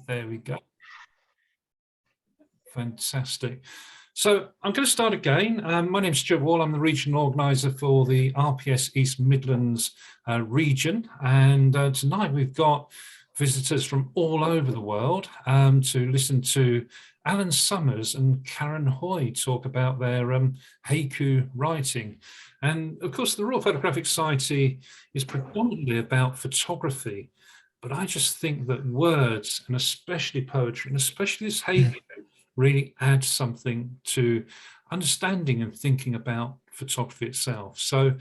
There we go. Fantastic. So I'm going to start again. My name's Stewart Wall. I'm the regional organiser for the RPS East Midlands region. And tonight we've got visitors from all over the world to listen to Alan Summers and Karen Hoy talk about their haiku writing. And of course, the Royal Photographic Society is predominantly about photography. But I just think that words, and especially poetry, and especially this haiku, really adds something to understanding and thinking about photography itself. So,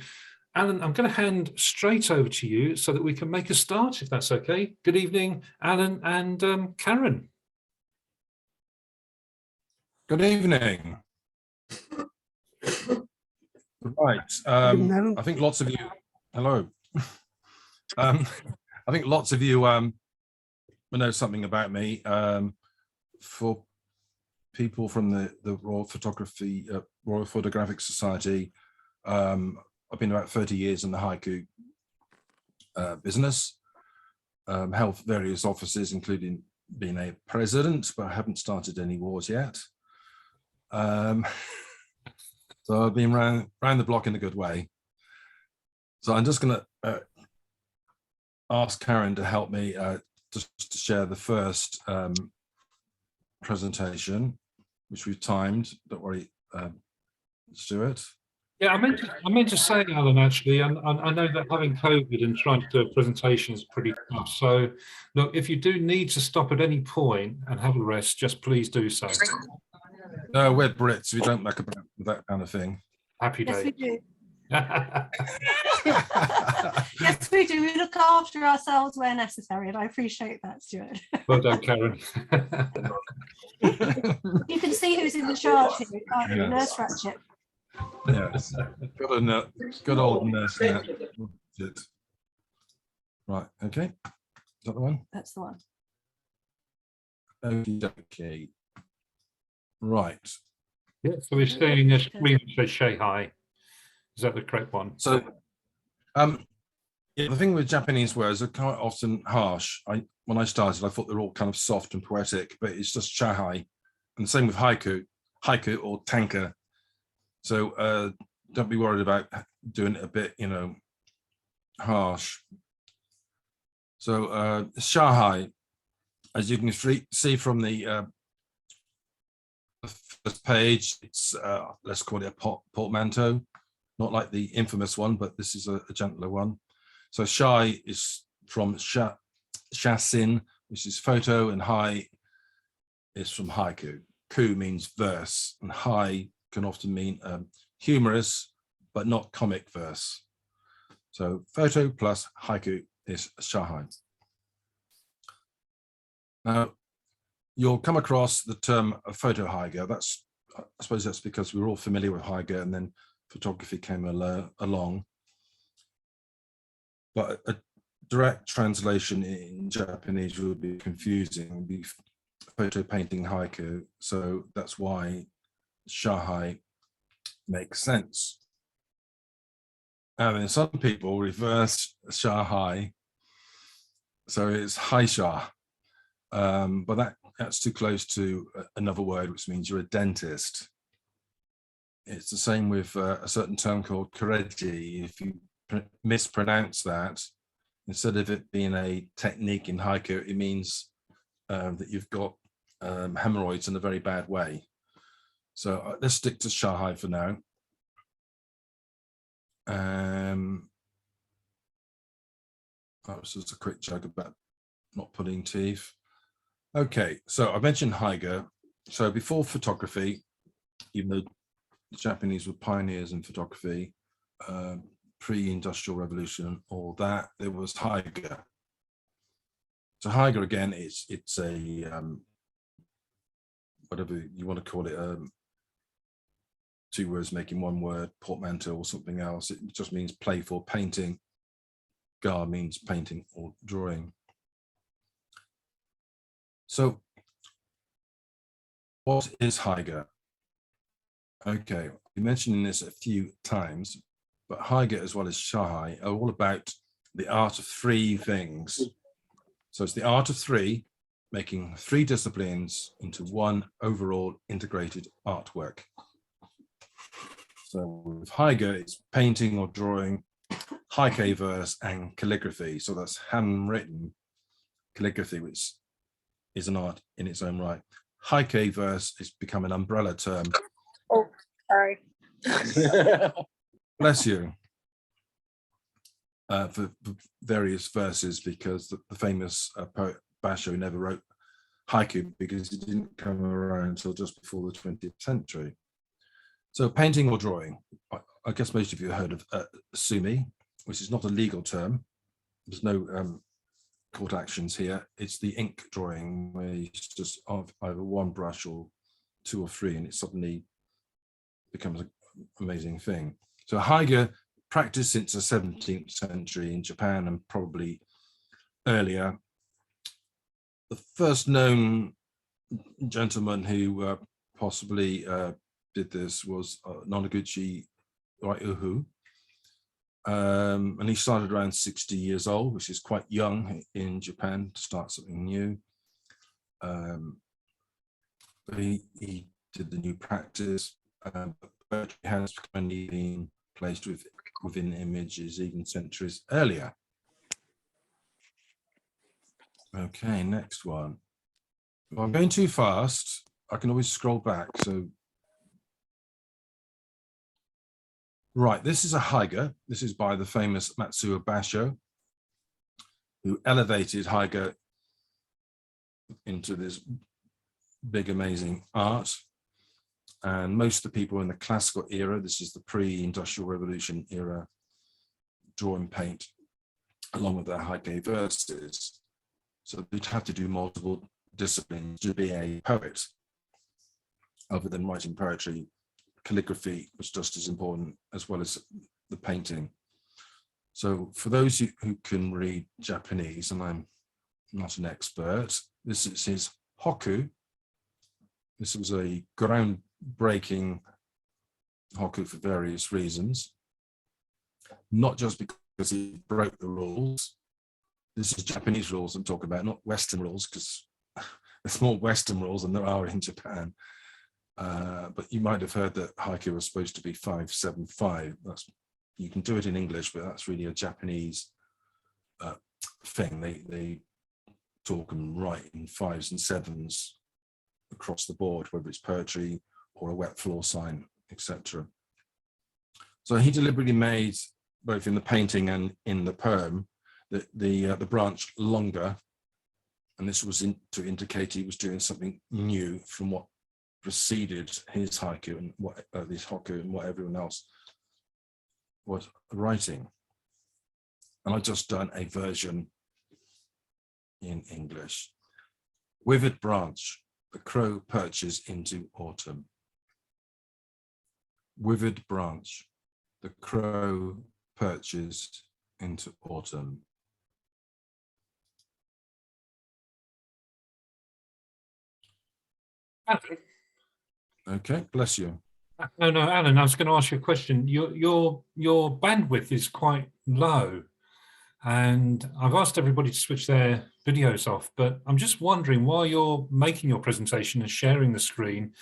Alan, I'm going to hand straight over to you so that we can make a start, if that's okay. Good evening, Alan and Karen. Good evening. Right. I think lots of you. Hello. I think lots of you know something about me. For people from the Royal Photographic Society, I've been about 30 years in the haiku business. Held various offices, including being a president, but I haven't started any wars yet. So I've been round the block in a good way. So I'm just going to ask Karen to help me just to share the first presentation, which we've timed. Don't worry, Stewart. Yeah, I meant to say, Alan, actually, and I know that having COVID and trying to do a presentation is pretty tough. So, look, if you do need to stop at any point and have a rest, just please do so. No, we're Brits. We don't muck about with that kind of thing. Happy day. Yes, we do. Yes, we do. We look after ourselves where necessary, and I appreciate that, Stuart. Well done, Karen. You can see who's in the charge here, can't you? Nurse Ratchet. Yes, good old nurse. Right, okay. Is that the one? That's the one. Okay. Right. Yeah, so we're seeing a screen that says Shahi. Is that the correct one? So, yeah, the thing with Japanese words are quite often harsh. When I started, I thought they were all kind of soft and poetic, but it's just Shahi. And the same with haiku or tanka. So don't be worried about doing it a bit, harsh. So Shahi, as you can see from the first page, it's let's call it a portmanteau, not like the infamous one, but this is a gentler one. So Shai is from shasin, which is photo, and hai is from haiku. Ku means verse, and hai can often mean humorous, but not comic verse. So photo plus haiku is Shahai. Now, you'll come across the term photo haiga. I suppose that's because we're all familiar with haiga, and then photography came along. But a direct translation in Japanese would be confusing. It would be photo painting haiku. So that's why Shahai makes sense. And then some people reverse Shahai, so it's Haisha. But that's too close to another word, which means you're a dentist. It's the same with a certain term called kureji. If you mispronounce that, instead of it being a technique in haiku, it means that you've got hemorrhoids in a very bad way. So let's stick to Shahai for now. That was just a quick joke about not pulling teeth. Okay, so I mentioned haiga. So before photography, even though the Japanese were pioneers in photography, pre-industrial revolution, all that, there was haiga. So haiga, again, it's a whatever you want to call it, two words making one word, portmanteau or something else. It just means playful painting. Ga means painting or drawing. So what is haiga? Okay, we mentioned this a few times, but haiga as well as Shahai are all about the art of three things. So it's the art of three, making 3 disciplines into one overall integrated artwork. So with haiga, it's painting or drawing, haiku verse, and calligraphy. So that's handwritten calligraphy, which is an art in its own right. Haiku verse has become an umbrella term. Oh, sorry. Bless you. For various verses, because the famous poet Basho never wrote haiku because it didn't come around until just before the 20th century. So painting or drawing, I guess most of you have heard of sumi, which is not a legal term. There's no court actions here. It's the ink drawing where it's just either one brush or 2 or 3, and it suddenly becomes an amazing thing. So haiga, practiced since the 17th century in Japan and probably earlier. The first known gentleman who possibly did this was Nonoguchi Raiuhu. And he started around 60 years old, which is quite young in Japan to start something new. He did the new practice. Poetry has only been placed within images even centuries earlier. Okay, next one. If I'm going too fast, I can always scroll back. So, right, this is a haiga. This is by the famous Matsuo Basho, who elevated haiga into this big, amazing art. And most of the people in the classical era, this is the pre-industrial revolution era, draw and paint along with their haiku verses. So you'd have to do multiple disciplines to be a poet. Other than writing poetry, calligraphy was just as important, as well as the painting. So for those who can read Japanese, and I'm not an expert, this is his haiku. This was a groundbreaking haiku for various reasons, not just because he broke the rules. This is Japanese rules I'm talking about, not Western rules, because there's more Western rules than there are in Japan. But you might have heard that haiku was supposed to be 5-7-5. You can do it in English, but that's really a Japanese thing. They talk and write in 5s and 7s across the board, whether it's poetry or a wet floor sign, etc. So he deliberately made, both in the painting and in the poem, the branch longer, and this was to indicate he was doing something new from what preceded his haiku and what everyone else was writing. And I've just done a version in English. Withered branch, the crow perches into autumn. Withered branch, the crow perches into autumn. Okay, bless you. No, Alan, I was going to ask you a question. Your bandwidth is quite low, and I've asked everybody to switch their videos off, but I'm just wondering, while you're making your presentation and sharing the screen,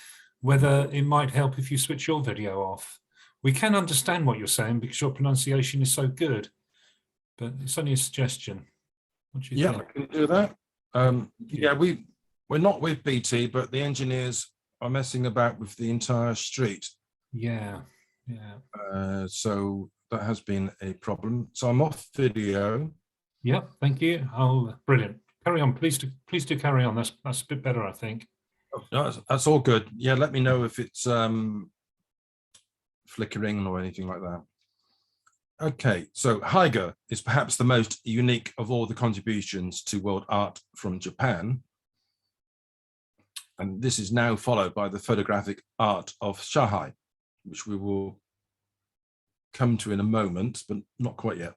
whether it might help if you switch your video off. We can understand what you're saying because your pronunciation is so good, but it's only a suggestion. What do you think? I can do that. Yeah, we're not with BT, but the engineers are messing about with the entire street. Yeah. So that has been a problem. So I'm off video. Yeah, thank you. Oh, brilliant. Carry on, please do carry on. That's a bit better, I think. No, that's all good. Yeah, let me know if it's flickering or anything like that. Okay, so haiga is perhaps the most unique of all the contributions to world art from Japan. And this is now followed by the photographic art of Shahi, which we will come to in a moment, but not quite yet.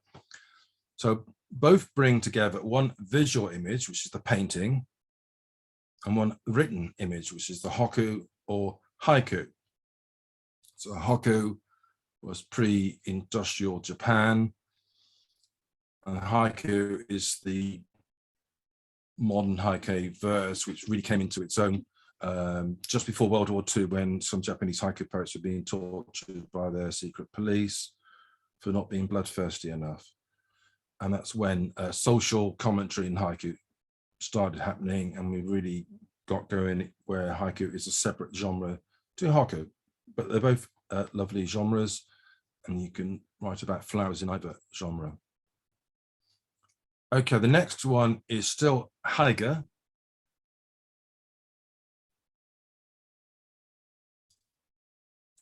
So both bring together one visual image, which is the painting, and one written image, which is the haiku or haiku. So haiku was pre-industrial Japan, and haiku is the modern haiku verse, which really came into its own just before World War II, when some Japanese haiku poets were being tortured by their secret police for not being bloodthirsty enough. And that's when social commentary in haiku started happening, and we really got going where haiku is a separate genre to haiku, but they're both lovely genres, and you can write about flowers in either genre. Okay, the next one is still haiga.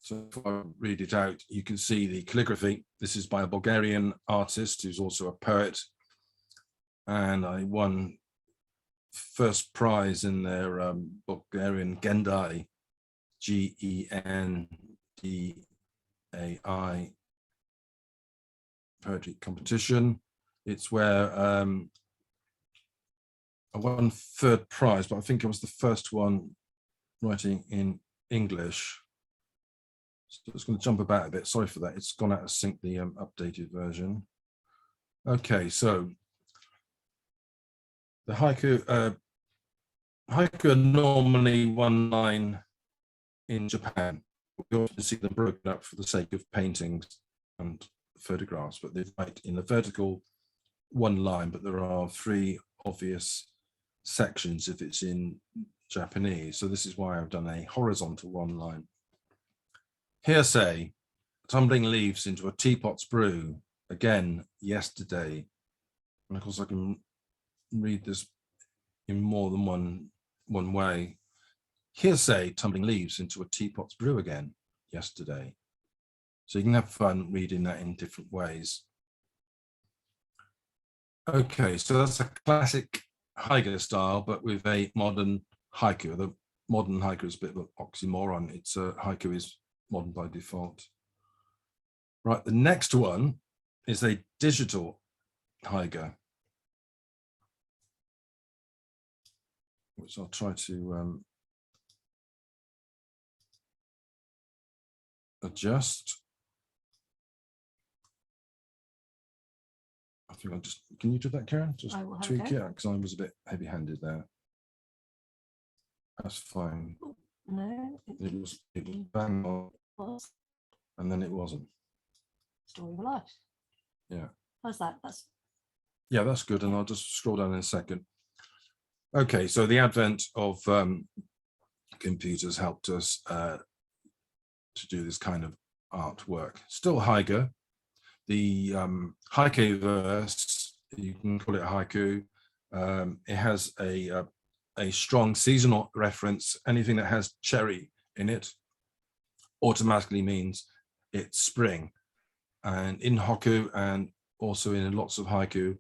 So if I read it out, you can see the calligraphy. This is by a Bulgarian artist who's also a poet, and I won first prize in their Bulgarian Gendai, Gendai poetry competition. It's where I won third prize, but I think I was the first one writing in English. So it's going to jump about a bit. Sorry for that. It's gone out of sync, the updated version. Okay, so the haiku are normally one line in Japan. We often see them broken up for the sake of paintings and photographs, but they write in the vertical one line, but there are three obvious sections if it's in Japanese. So this is why I've done a horizontal one line. Hearsay, tumbling leaves into a teapot's brew, again, yesterday. And of course I can read this in more than one way. Hearsay, tumbling leaves into a teapot's brew again, yesterday. So you can have fun reading that in different ways. Okay, so that's a classic haiga style, but with a modern haiku. The modern haiku is a bit of an oxymoron. It's haiku is modern by default. Right, the next one is a digital haiga, which I'll try to adjust. I think I'll just, can you do that, Karen? Just tweak it, because I was a bit heavy-handed there. That's fine. No, It was bang on, and then it wasn't. Story of a life. Yeah. How's that? Yeah, that's good. And I'll just scroll down in a second. Okay, so the advent of computers helped us to do this kind of artwork. Still haiga. The haiku verse, you can call it haiku. It has a strong seasonal reference. Anything that has cherry in it automatically means it's spring. And in haiku, and also in lots of haiku,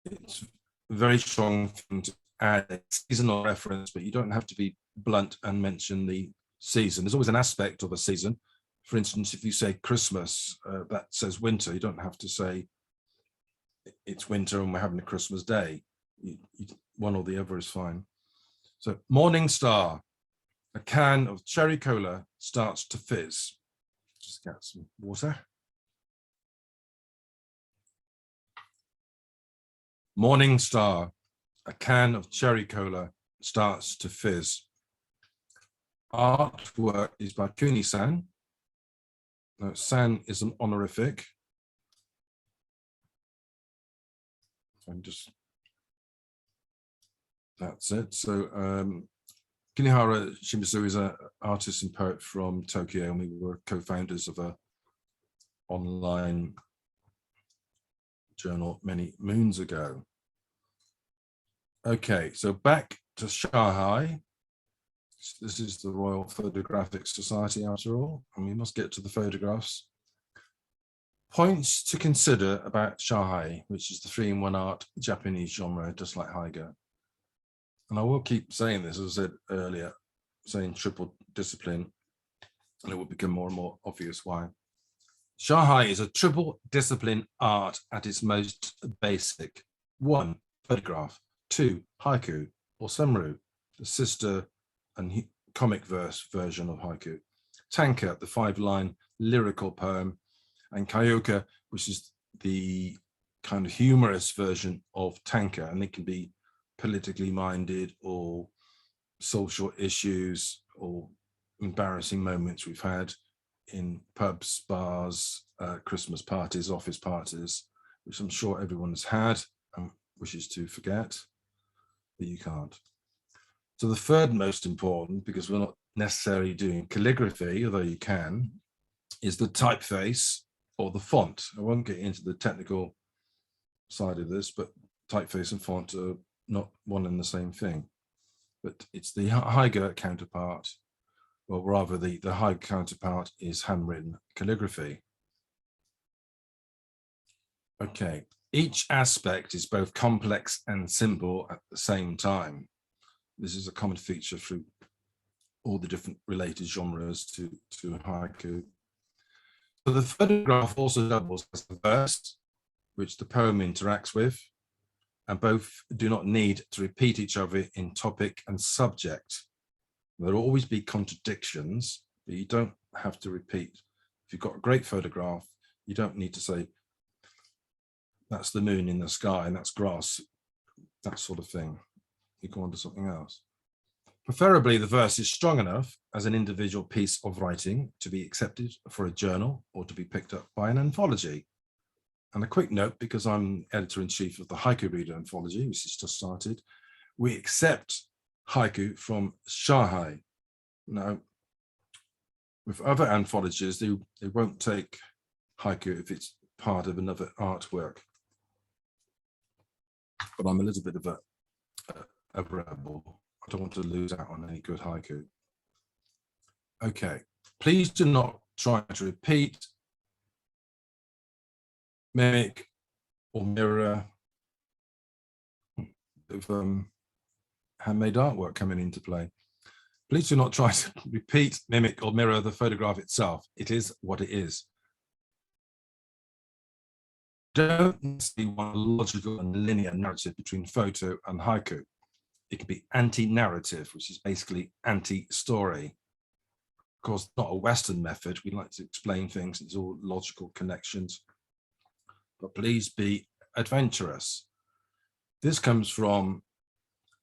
it's a very strong thing to add a seasonal reference, but you don't have to be blunt and mention the season. There's always an aspect of a season. For instance, if you say Christmas, that says winter. You don't have to say it's winter and we're having a Christmas day. One or the other is fine. So morning star, a can of cherry cola starts to fizz. Just get some water. Morning star, a can of cherry cola starts to fizz. Artwork is by Kuni-san. Now, san is an honorific. That's it. So Kunihara Shimizu is an artist and poet from Tokyo, and we were co-founders of a online journal many moons ago. Okay, so back to Shahi. This is the Royal Photographic Society after all, and we must get to the photographs. Points to consider about Shahi, which is the 3-in-1 art Japanese genre, just like haiga. And I will keep saying this, as I said earlier, saying triple discipline, and it will become more and more obvious why. Shahi is a triple discipline art at its most basic. 1, photograph. 2, haiku or senryu, the sister and comic verse version of haiku. Tanka, the 5-line lyrical poem, and kyoka, which is the kind of humorous version of tanker, and it can be politically minded or social issues or embarrassing moments we've had in pubs, bars, Christmas parties, office parties, which I'm sure everyone's had and wishes to forget, but you can't. So the third most important, because we're not necessarily doing calligraphy, although you can, is the typeface or the font. I won't get into the technical side of this, but typeface and font are not one and the same thing. But it's the haiga counterpart, or rather the haiga counterpart is handwritten calligraphy. Okay, each aspect is both complex and simple at the same time. This is a common feature through all the different related genres to haiku. So the photograph also doubles as a verse, which the poem interacts with, and both do not need to repeat each other in topic and subject. There will always be contradictions, but you don't have to repeat. If you've got a great photograph, you don't need to say, that's the moon in the sky and that's grass, that sort of thing. You go on to something else. Preferably, the verse is strong enough as an individual piece of writing to be accepted for a journal or to be picked up by an anthology. And a quick note, because I'm editor-in-chief of the Haiku Reader Anthology, which has just started, we accept haiku from Shahi. Now, with other anthologies, they won't take haiku if it's part of another artwork. But I'm a little bit of a rebel. I don't want to lose out on any good haiku. Okay, please do not try to repeat, mimic, or mirror of handmade artwork coming into play. Please do not try to repeat, mimic, or mirror the photograph itself. It is what it is. Don't see one logical and linear narrative between photo and haiku. It can be anti-narrative, which is basically anti-story. Of course, not a Western method. We like to explain things. It's all logical connections. But please be adventurous. This comes from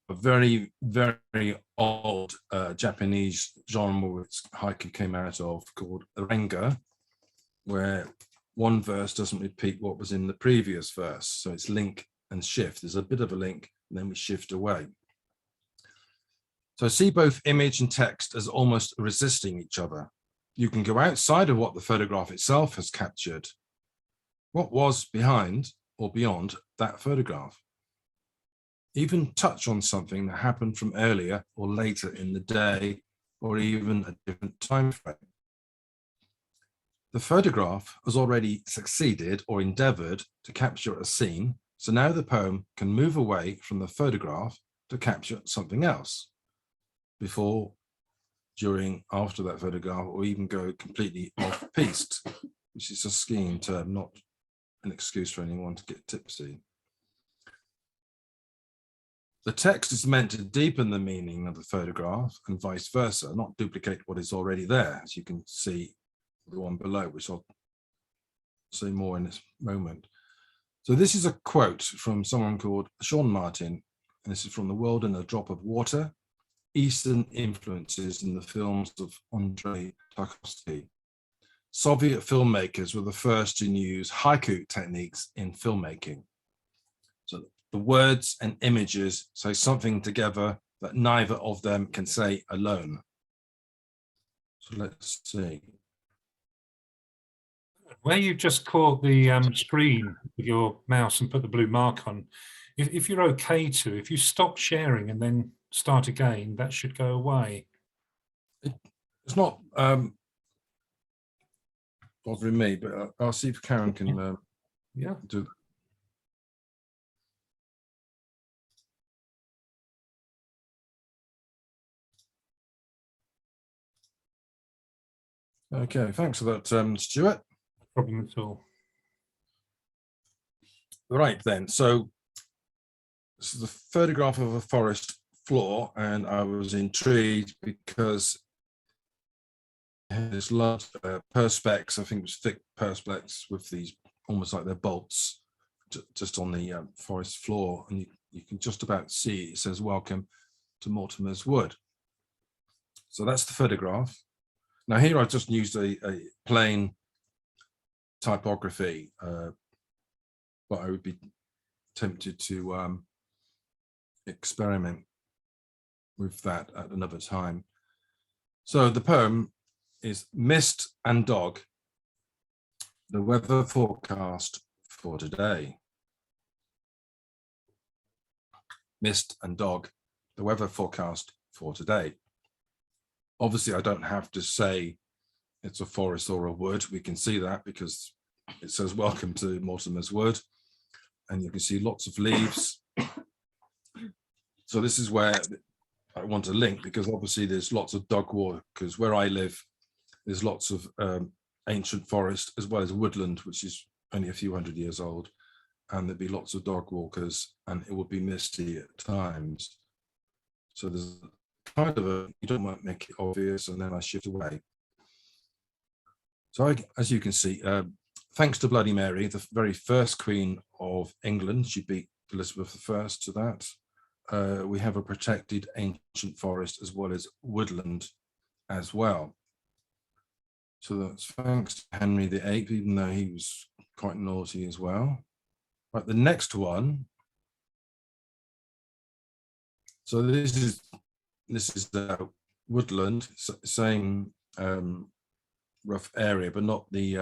a very, very old Japanese genre which haiku came out of, called renga, where one verse doesn't repeat what was in the previous verse. So it's link and shift. There's a bit of a link, and then we shift away. So see both image and text as almost resisting each other. You can go outside of what the photograph itself has captured. What was behind or beyond that photograph? Even touch on something that happened from earlier or later in the day, or even a different time frame. The photograph has already succeeded or endeavored to capture a scene, so now the poem can move away from the photograph to capture something else. Before, during, after that photograph, or even go completely off-piste, which is a skiing term, not an excuse for anyone to get tipsy. The text is meant to deepen the meaning of the photograph and vice versa, not duplicate what is already there, as you can see the one below, which I'll say more in this moment. So this is a quote from someone called Sean Martin, and this is from The World in a Drop of Water, Eastern Influences in the Films of Andrei Tarkovsky. Soviet filmmakers were the first to use haiku techniques in filmmaking. So the words and images say something together that neither of them can say alone. So let's see. Where you just caught the screen with your mouse and put the blue mark on, if you're okay to, if you stop sharing and then start again, that should go away. It's not bothering me, but I'll see if Karen can Yeah. do. Okay, thanks for that, Stewart. No problem at all. Right then, so this is a photograph of a forest floor, and I was intrigued because it had this large perspex, I think it was thick perspex with these almost like they're bolts just on the forest floor, and you can just about see it says welcome to Mortimer's Wood. So that's the photograph. Now here I've just used a plain typography, but I would be tempted to experiment with that at another time. So the poem is Mist and Dog, the weather forecast for today. Mist and Dog, the weather forecast for today. Obviously, I don't have to say it's a forest or a wood. We can see that because it says welcome to Mortimer's Wood, and you can see lots of leaves. So this is where I want to link, because obviously there's lots of dog walkers. Where I live, there's lots of ancient forest as well as woodland, which is only a few hundred years old, and there'd be lots of dog walkers, and it would be misty at times. So there's kind of you don't want to make it obvious, and then I shift away. So as you can see, thanks to Bloody Mary, the very first Queen of England, she beat Elizabeth I to that. We have a protected ancient forest as well as woodland as well. So that's thanks to Henry VIII, even though he was quite naughty as well. Right, the next one. So this is woodland, same rough area, but not the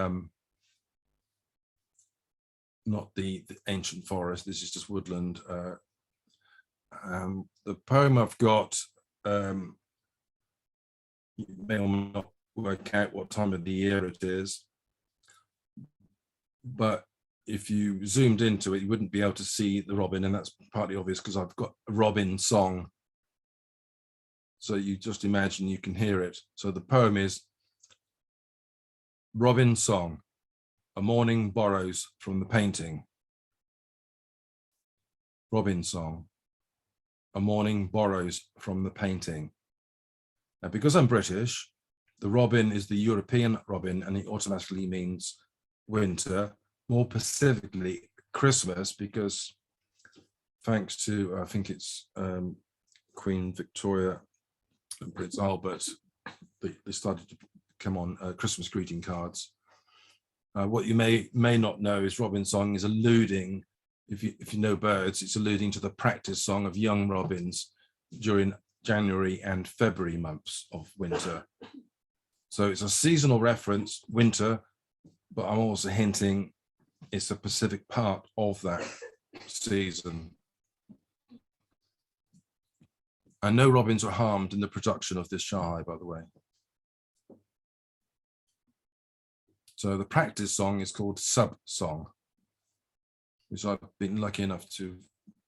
ancient forest. This is just woodland. The poem I've got, you may or may not work out what time of the year it is, but if you zoomed into it, you wouldn't be able to see the robin, and that's partly obvious because I've got a robin song. So you just imagine you can hear it. So the poem is Robin Song, a morning borrows from the painting. Robin Song, a morning borrows from the painting. Now, because I'm British, the robin is the European robin, and it automatically means winter, more specifically Christmas, because thanks to, I think it's Queen Victoria and Prince Albert, they started to come on Christmas greeting cards. What you may not know is Robin Song is alluding, if you know birds, it's alluding to the practice song of young robins during January and February months of winter. So it's a seasonal reference, winter, but I'm also hinting it's a specific part of that season. And no robins were harmed in the production of this Shahi, by the way. So the practice song is called Sub Song, which I've been lucky enough to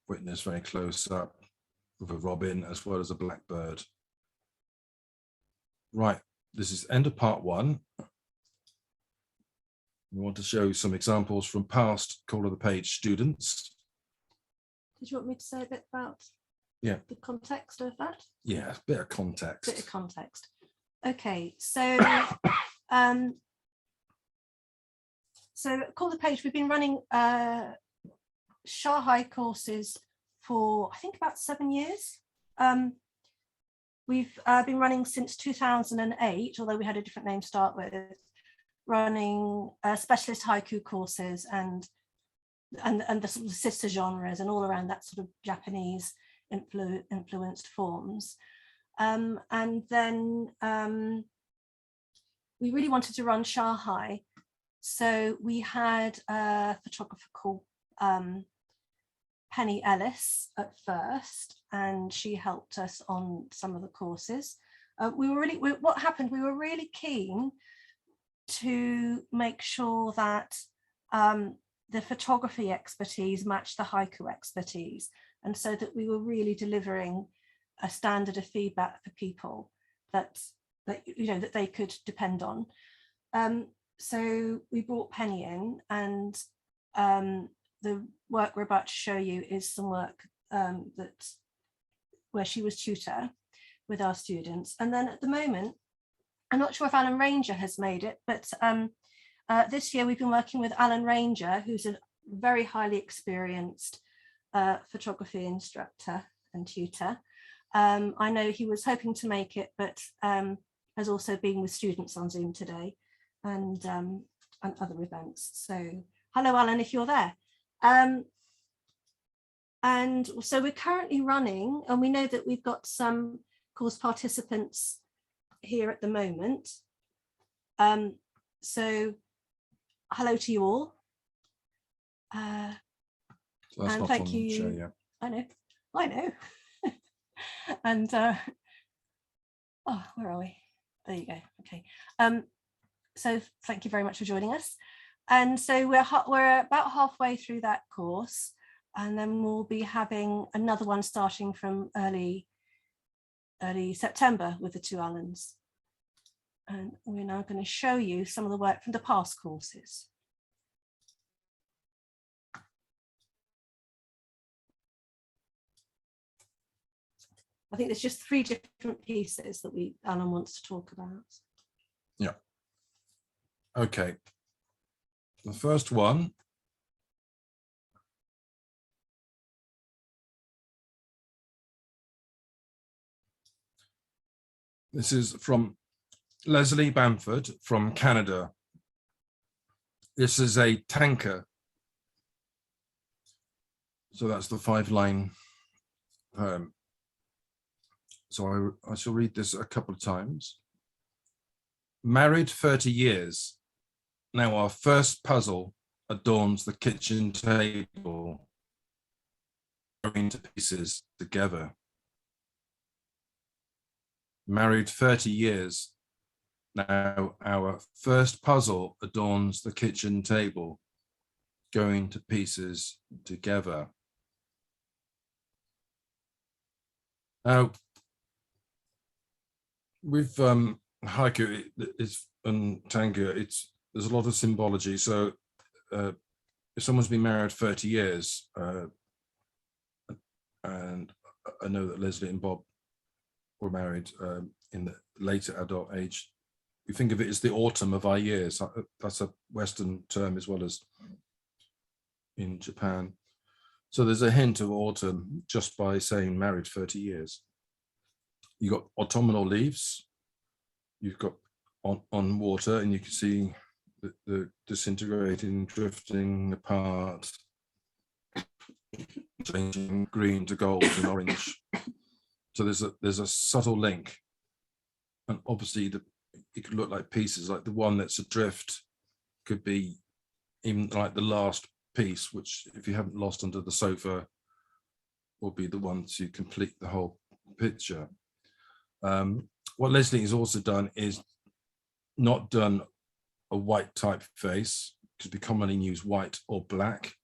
witness very close up with a robin as well as a blackbird. Right, this is end of part one. We want to show some examples from past Call of the Page students. Did you want me to say a bit about the context of that? Yeah, a bit of context. Bit of context. Okay, so so Call of the Page, we've been running Shahi courses for I think about 7 years. We've been running since 2008, although we had a different name to start with, running specialist haiku courses and the sort of sister genres and all around that sort of Japanese influenced forms. And then we really wanted to run Shahi. So we had a photographer called Penny Ellis at first, and she helped us on some of the courses. What happened, we were really keen to make sure that the photography expertise matched the haiku expertise, and so that we were really delivering a standard of feedback for people that they could depend on. So we brought Penny in, and the work we're about to show you is some work where she was tutor with our students. And then at the moment, I'm not sure if Alan Ranger has made it, but this year we've been working with Alan Ranger, who's a very highly experienced photography instructor and tutor. I know he was hoping to make it, but has also been with students on Zoom today and other events. So hello, Alan, if you're there. And so we're currently running, and we know that we've got some course participants here at the moment. So hello to you all. So that's and not thank on you. show yet. I know. And oh, where are we? There you go. Okay. So thank you very much for joining us. And so we're about halfway through that course, and then we'll be having another one starting from early September with the two Allens. And we're now going to show you some of the work from the past courses. I think there's just 3 different pieces that Alan wants to talk about. Yeah. Okay. The first one this is from Leslie Bamford from Canada. This is a tanker. So that's the 5-line poem. So I shall read this a couple of times. Married 30 years. Now our first puzzle adorns the kitchen table, going to pieces together. Married 30 years. Now our first puzzle adorns the kitchen table, going to pieces together. Now, with haiku and tango, there's a lot of symbology. So if someone's been married 30 years, and I know that Leslie and Bob were married in the later adult age, we think of it as the autumn of our years. That's a Western term as well as in Japan. So there's a hint of autumn just by saying married 30 years. You've got autumnal leaves, you've got on water, and you can see the disintegrating, drifting apart, changing green to gold and orange. So there's a subtle link, and obviously it could look like pieces, like the one that's adrift could be even like the last piece, which if you haven't lost under the sofa will be the one to complete the whole picture. What Leslie has also done is not done a white typeface, because we commonly use white or black.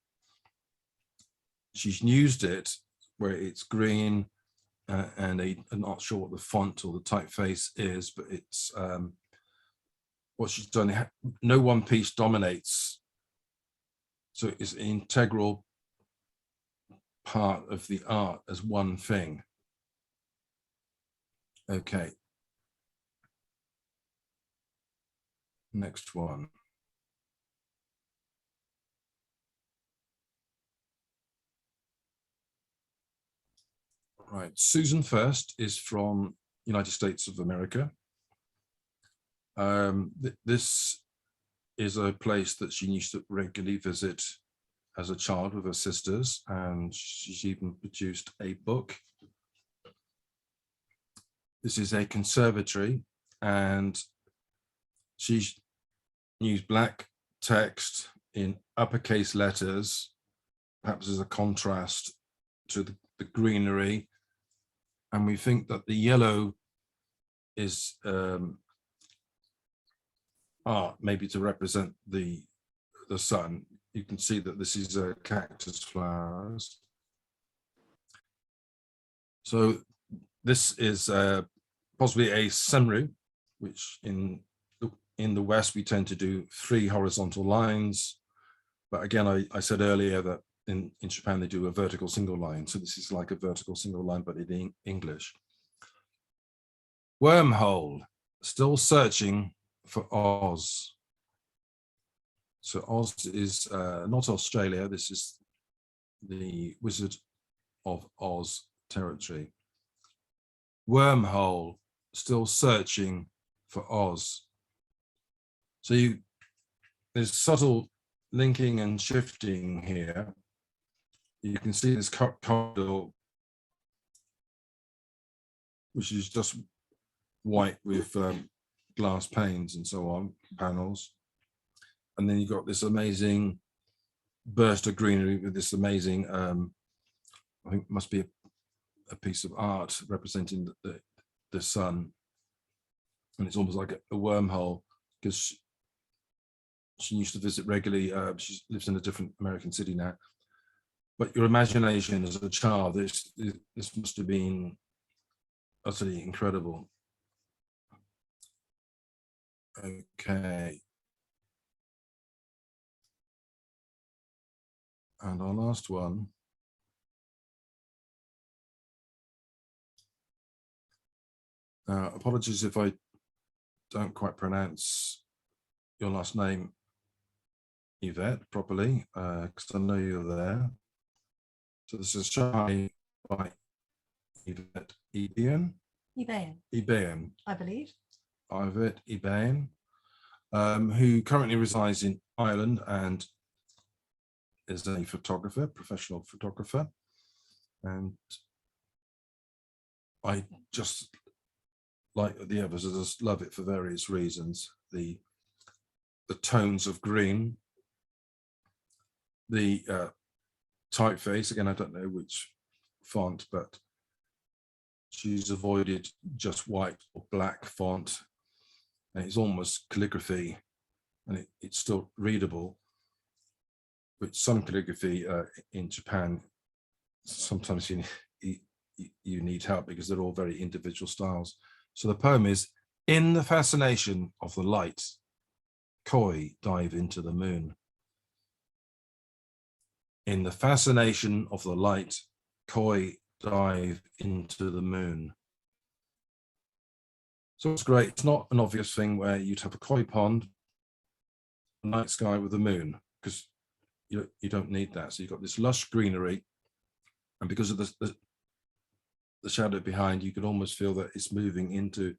She's used it where it's green, and I'm not sure what the font or the typeface is, but it's what she's done. No one piece dominates, so it's an integral part of the art as one thing. Okay. Next one. Right, Susan First is from United States of America. This is a place that she used to regularly visit as a child with her sisters, and she's even produced a book. This is a conservatory, and she's used black text in uppercase letters, perhaps as a contrast to the greenery. And we think that the yellow is maybe to represent the sun. You can see that this is cactus flowers. So this is possibly a senru, which in the West we tend to do 3 horizontal lines. But again, I said earlier that in Japan they do a vertical single line. So this is like a vertical single line, but in English. Wormhole, still searching for Oz. So Oz is not Australia. This is the Wizard of Oz territory. Wormhole, still searching for Oz. So there's subtle linking and shifting here. You can see this corridor, which is just white with glass panes and so on, panels. And then you've got this amazing burst of greenery with this amazing, I think it must be a piece of art representing the sun. And it's almost like a wormhole, because she used to visit regularly. She lives in a different American city now. But your imagination as a child, this must have been utterly incredible. Okay. And our last one. Apologies if I don't quite pronounce your last name, Yvette, properly, because I know you're there. So this is Shahi by Yvette Ebain. Ebain, I believe. Yvette Ebain, who currently resides in Ireland and is a photographer, professional photographer. And I just, like the others, I just love it for various reasons. The tones of green, the typeface, again, I don't know which font, but she's avoided just white or black font, and it's almost calligraphy, and it's still readable. But some calligraphy in Japan, sometimes you need help because they're all very individual styles. So the poem is, in the fascination of the light, koi dive into the moon. In the fascination of the light, koi dive into the moon. So it's great. It's not an obvious thing where you'd have a koi pond, a night sky with the moon, because you don't need that. So you've got this lush greenery, and because of the shadow behind, you can almost feel that it's moving into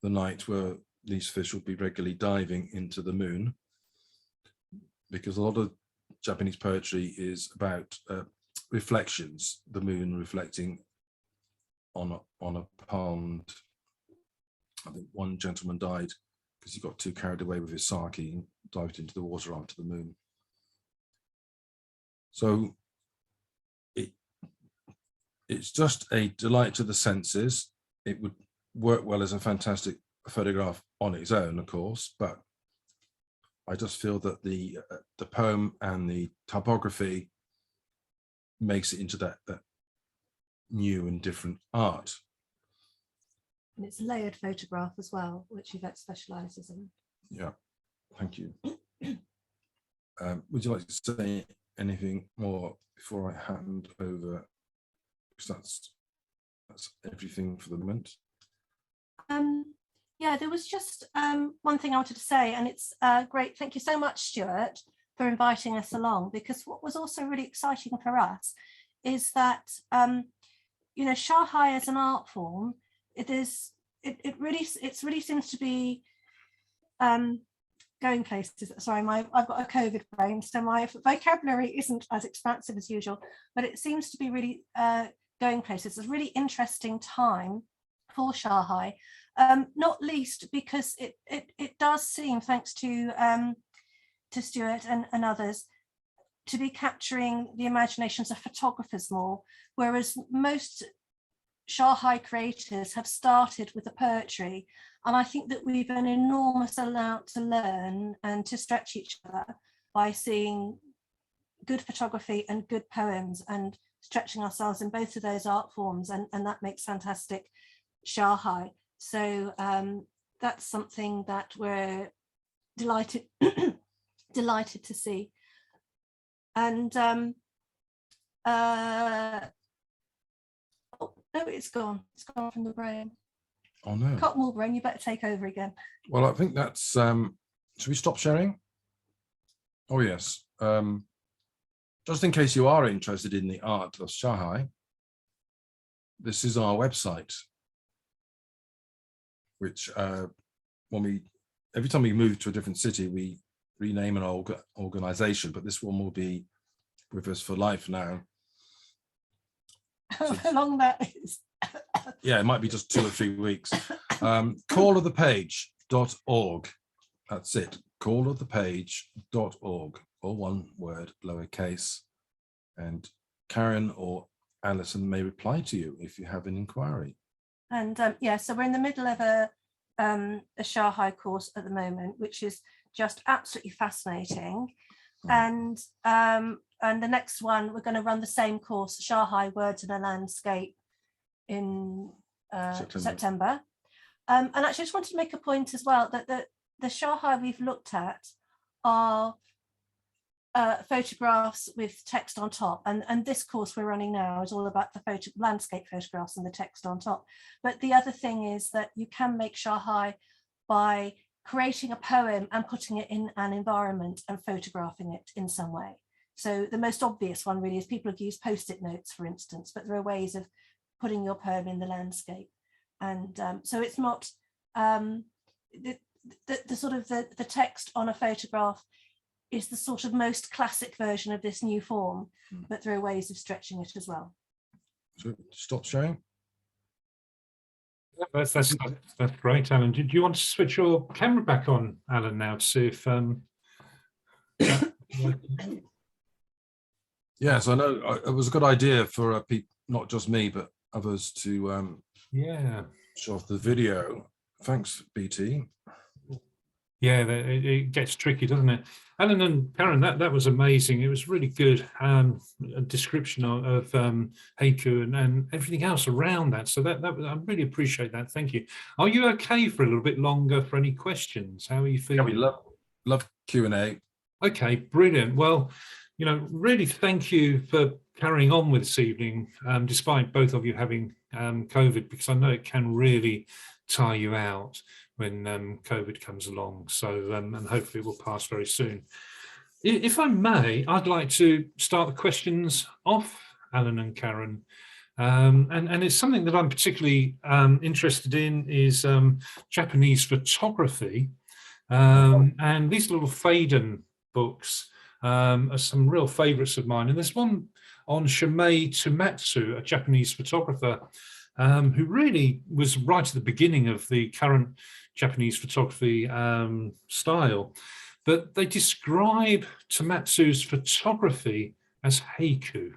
the night where these fish will be regularly diving into the moon, because a lot of Japanese poetry is about reflections, the moon reflecting on a pond. I think one gentleman died because he got too carried away with his sake and dived into the water onto the moon. So it's just a delight to the senses. It would work well as a fantastic photograph on its own, of course, but I just feel that the poem and the typography makes it into that new and different art. And it's a layered photograph as well, which Yvette specialises in. Yeah, thank you. Would you like to say anything more before I hand over? Because that's everything for the moment. Yeah, there was just one thing I wanted to say, and it's great. Thank you so much, Stewart, for inviting us along, because what was also really exciting for us is that, Shahi as an art form, it really seems to be going places. Sorry, I've got a COVID brain, so my vocabulary isn't as expansive as usual, but it seems to be really going places. It's a really interesting time for Shahi, not least because it does seem, thanks to Stewart and others, to be capturing the imaginations of photographers more, whereas most Shahi creators have started with the poetry. And I think that we've an enormous amount to learn and to stretch each other by seeing good photography and good poems and stretching ourselves in both of those art forms. And that makes fantastic Shahi. So that's something that we're delighted to see. And oh no, it's gone from the brain. Oh no. Cottonwool brain, you better take over again. Well, I think that's should we stop sharing? Oh, yes. Just in case you are interested in the art of Shahi, this is our website, which every time we move to a different city, we rename an organization, but this one will be with us for life now. How long that is? Yeah, it might be just 2 or 3 weeks. Callofthepage.org. That's it. Callofthepage.org. All one word, lowercase. And Karen or Alison may reply to you if you have an inquiry. And yeah, so we're in the middle of a Shahi course at the moment, which is just absolutely fascinating. And the next one, we're going to run the same course, Shahi Words in a Landscape, in September. And actually, I just wanted to make a point as well that the Shahi we've looked at are photographs with text on top, and this course we're running now is all about the landscape photographs and the text on top. But the other thing is that you can make Shahi by creating a poem and putting it in an environment and photographing it in some way. So the most obvious one really is people have used post-it notes, for instance, but there are ways of putting your poem in the landscape. And so it's not the sort of the text on a photograph is the sort of most classic version of this new form, but there are ways of stretching it as well. So stop sharing. That's great, Alan. Did you want to switch your camera back on, Alan, now to see if Yes, I know it was a good idea for people, not just me, but others to show off the video. Thanks, BT. Yeah, it gets tricky, doesn't it? Alan and Karen, that was amazing. It was really good a description of Haiku and everything else around that. So that I really appreciate that. Thank you. Are you okay for a little bit longer for any questions? How are you feeling? Yeah, we love Q&A. Okay, brilliant. Well, really thank you for carrying on with this evening, despite both of you having COVID, because I know it can really tire you out when COVID comes along. So, and hopefully it will pass very soon. If I may, I'd like to start the questions off, Alan and Karen. And it's something that I'm particularly interested in is Japanese photography. And these little Faden books are some real favorites of mine. And there's one on Shimei Tsumatsu, a Japanese photographer, who really was right at the beginning of the current Japanese photography style. But they describe Tsumatsu's photography as haiku.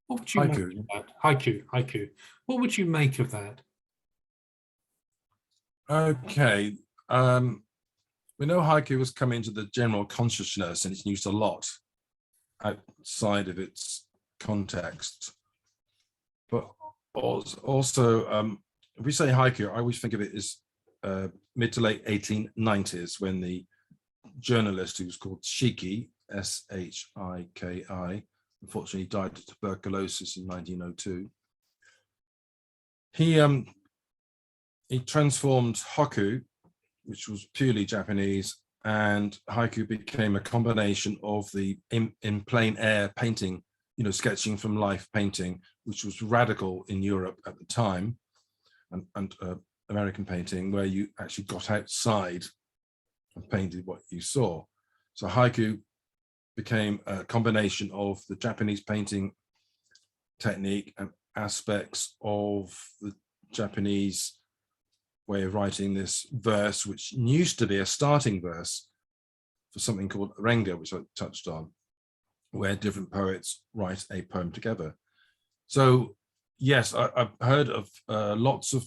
What would you make of that? Haiku. What would you make of that? Okay. We know haiku has come into the general consciousness and it's used a lot outside of its context. But also, if we say haiku, I always think of it as mid to late 1890s when the journalist who was called Shiki, S-H-I-K-I, unfortunately died of tuberculosis in 1902. He transformed haiku, which was purely Japanese, and haiku became a combination of the in plein air painting, sketching from life painting, which was radical in Europe at the time, and American painting, where you actually got outside and painted what you saw. So haiku became a combination of the Japanese painting technique and aspects of the Japanese way of writing this verse, which used to be a starting verse for something called renga, which I touched on, where different poets write a poem together. So yes, I've heard of lots of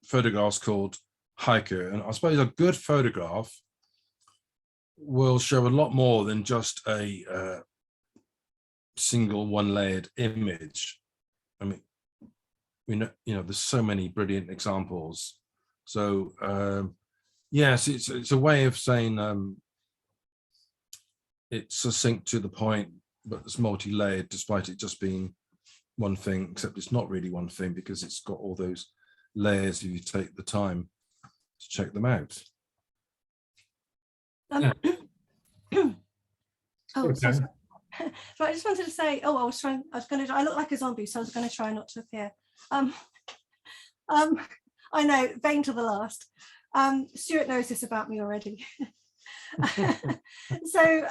photographs called haiku, and I suppose a good photograph will show a lot more than just a single one-layered image. I mean, we know, there's so many brilliant examples. So yes, it's a way of saying it's succinct to the point, but it's multi-layered, despite it just being one thing, except it's not really one thing because it's got all those layers if you take the time to check them out. Oh, so, Okay. so I just wanted to say, I look like a zombie, so I was going to try not to appear. Um, I know, vain to the last. Stewart knows this about me already. So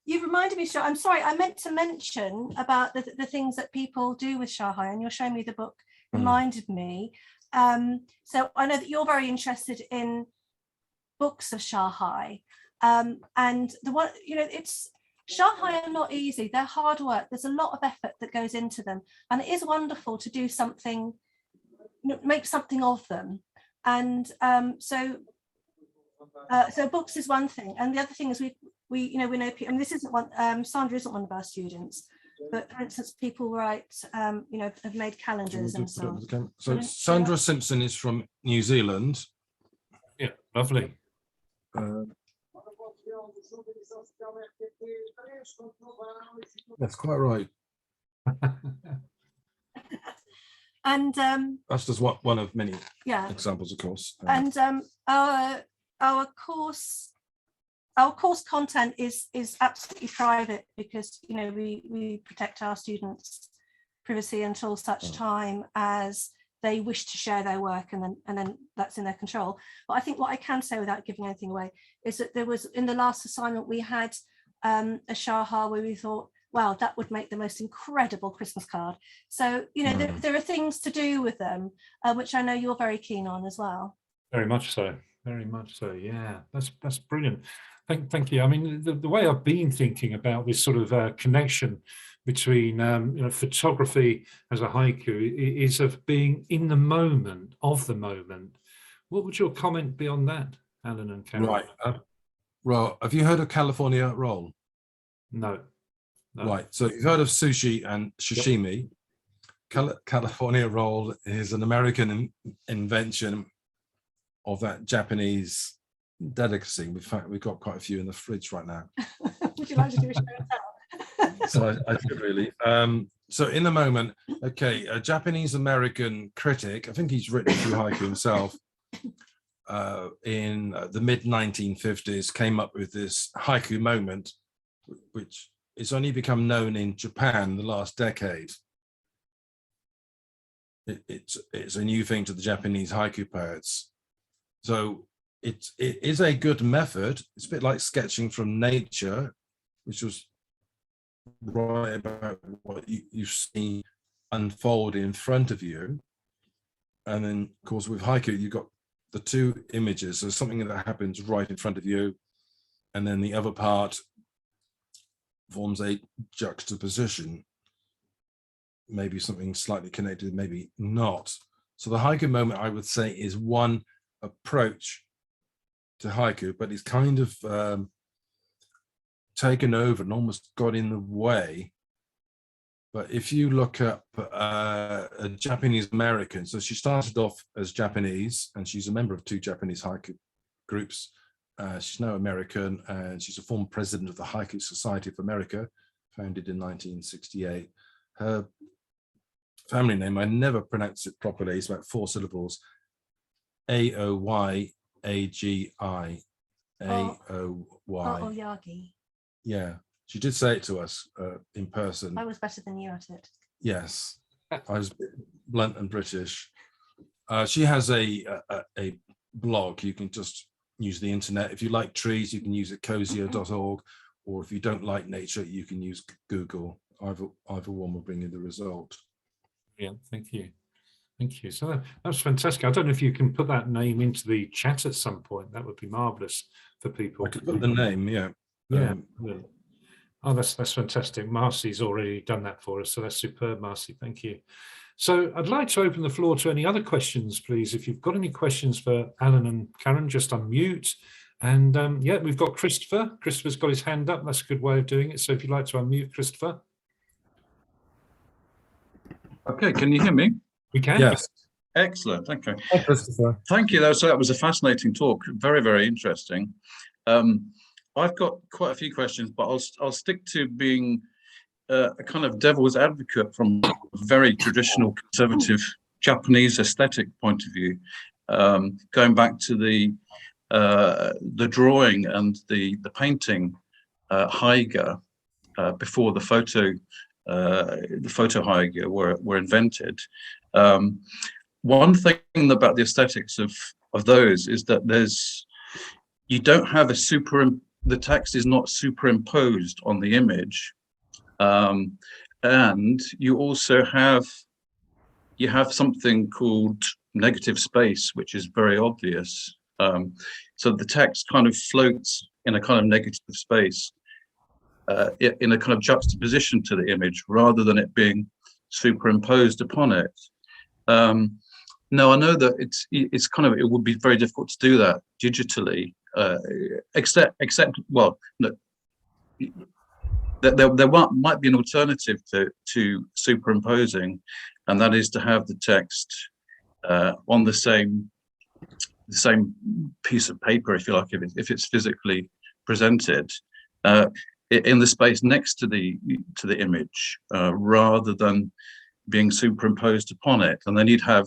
you reminded me, I'm sorry, I meant to mention about the things that people do with Shahi, and you're showing me the book reminded me. So I know that you're very interested in books of Shahi, and the one, it's Shahi are not easy. They're hard work. There's a lot of effort that goes into them, and it is wonderful to do something, make something of them. And so books is one thing, and the other thing is we know and this isn't one. Sandra isn't one of our students, but for instance, people write, have made calendars and so on. So Sandra Simpson is from New Zealand. Yeah, lovely. That's quite right. And that's just one of many yeah examples, of course. And our course content is absolutely private, because we protect our students' privacy until such time as they wish to share their work, and then that's in their control. But I think what I can say without giving anything away is that there was, in the last assignment, we had a Shaha where we thought, wow, that would make the most incredible Christmas card. So there are things to do with them, which I know you're very keen on as well. Very much so. Very much so. Yeah, that's brilliant. Thank you. I mean, the way I've been thinking about this sort of connection between photography as a haiku is of being in the moment, of the moment. What would your comment be on that, Alan and Karen? Right. Well, have you heard of California roll? No. Right. So you've heard of sushi and sashimi. Yep. California roll is an American invention of that Japanese delicacy. In fact, we've got quite a few in the fridge right now. Would you like to do a show and tell? So I should really. So in the moment, okay, a Japanese American critic, I think he's written a few haiku himself, in the mid 1950s, came up with this haiku moment, which it's only become known in Japan the last decade. It's a new thing to the Japanese haiku poets. So it is a good method. It's a bit like sketching from nature, which was right about what you see unfold in front of you. And then, of course, with haiku, you've got the two images. So something that happens right in front of you, and then the other part forms a juxtaposition, maybe something slightly connected, maybe not. So the haiku moment, I would say, is one approach to haiku, but it's kind of taken over and almost got in the way. But if you look up a Japanese American, so she started off as Japanese, and she's a member of two Japanese haiku groups. She's now American, and she's a former president of the Haiku Society of America, founded in 1968. Her family name, I never pronounce it properly, it's about 4 syllables. Aoyagi. Aoy. Oyagi. Yeah, she did say it to us in person. I was better than you at it. Yes, I was blunt and British. She has a blog. You can just use the internet. If you like trees, you can use it cozier.org, or if you don't like nature, you can use Google. Either one will bring you the result. Yeah, thank you. Thank you. So that's fantastic. I don't know if you can put that name into the chat at some point. That would be marvelous for people. I could put the name, yeah. Yeah. Oh, that's fantastic. Marcy's already done that for us, so that's superb, Marcy. Thank you. So I'd like to open the floor to any other questions, please. If you've got any questions for Alan and Karen, just unmute. And yeah, we've got Christopher. Christopher's got his hand up. That's a good way of doing it. So if you'd like to unmute, Christopher. Okay, can you hear me? We can. Yes. Excellent. Okay. Hi, Christopher. Thank you. So that was a fascinating talk. Very, very interesting. I've got quite a few questions, but I'll stick to being a kind of devil's advocate from a very traditional conservative Japanese aesthetic point of view, going back to the drawing and the painting haiga before the photo haiga were invented. One thing about the aesthetics of those is that you don't have the text is not superimposed on the image, and you also have something called negative space, which is very obvious. So the text kind of floats in a kind of negative space, in a kind of juxtaposition to the image, rather than it being superimposed upon it. Now I know that it's kind of, it would be very difficult to do that digitally, except well, no, there might be an alternative to superimposing, and that is to have the text on the same piece of paper, if you like, if it's physically presented in the space next to the image, rather than being superimposed upon it. And then you'd have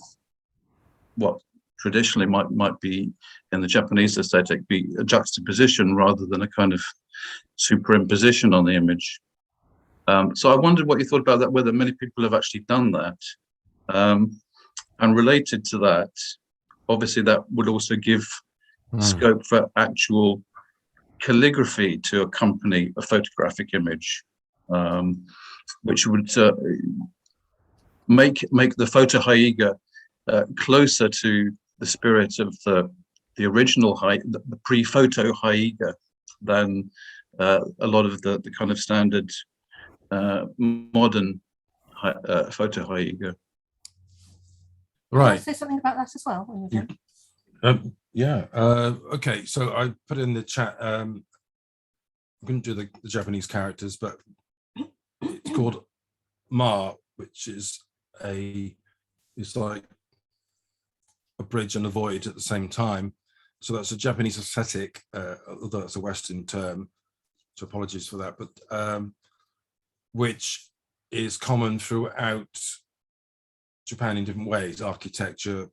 what traditionally might be in the Japanese aesthetic be a juxtaposition rather than a kind of superimposition on the image. So I wondered what you thought about that, whether many people have actually done that. And related to that, obviously that would also give scope for actual calligraphy to accompany a photographic image, which would make the photo haiga closer to the spirit of the original the pre-photo haiga than a lot of the kind of standard modern photo haiga. Right. Can I say something about that as well? When you're done? Yeah. Okay. So I put in the chat. I couldn't do the Japanese characters, but it's called Ma, which is it's like a bridge and a void at the same time. So that's a Japanese aesthetic, although it's a Western term. So apologies for that, but which is common throughout Japan in different ways: architecture,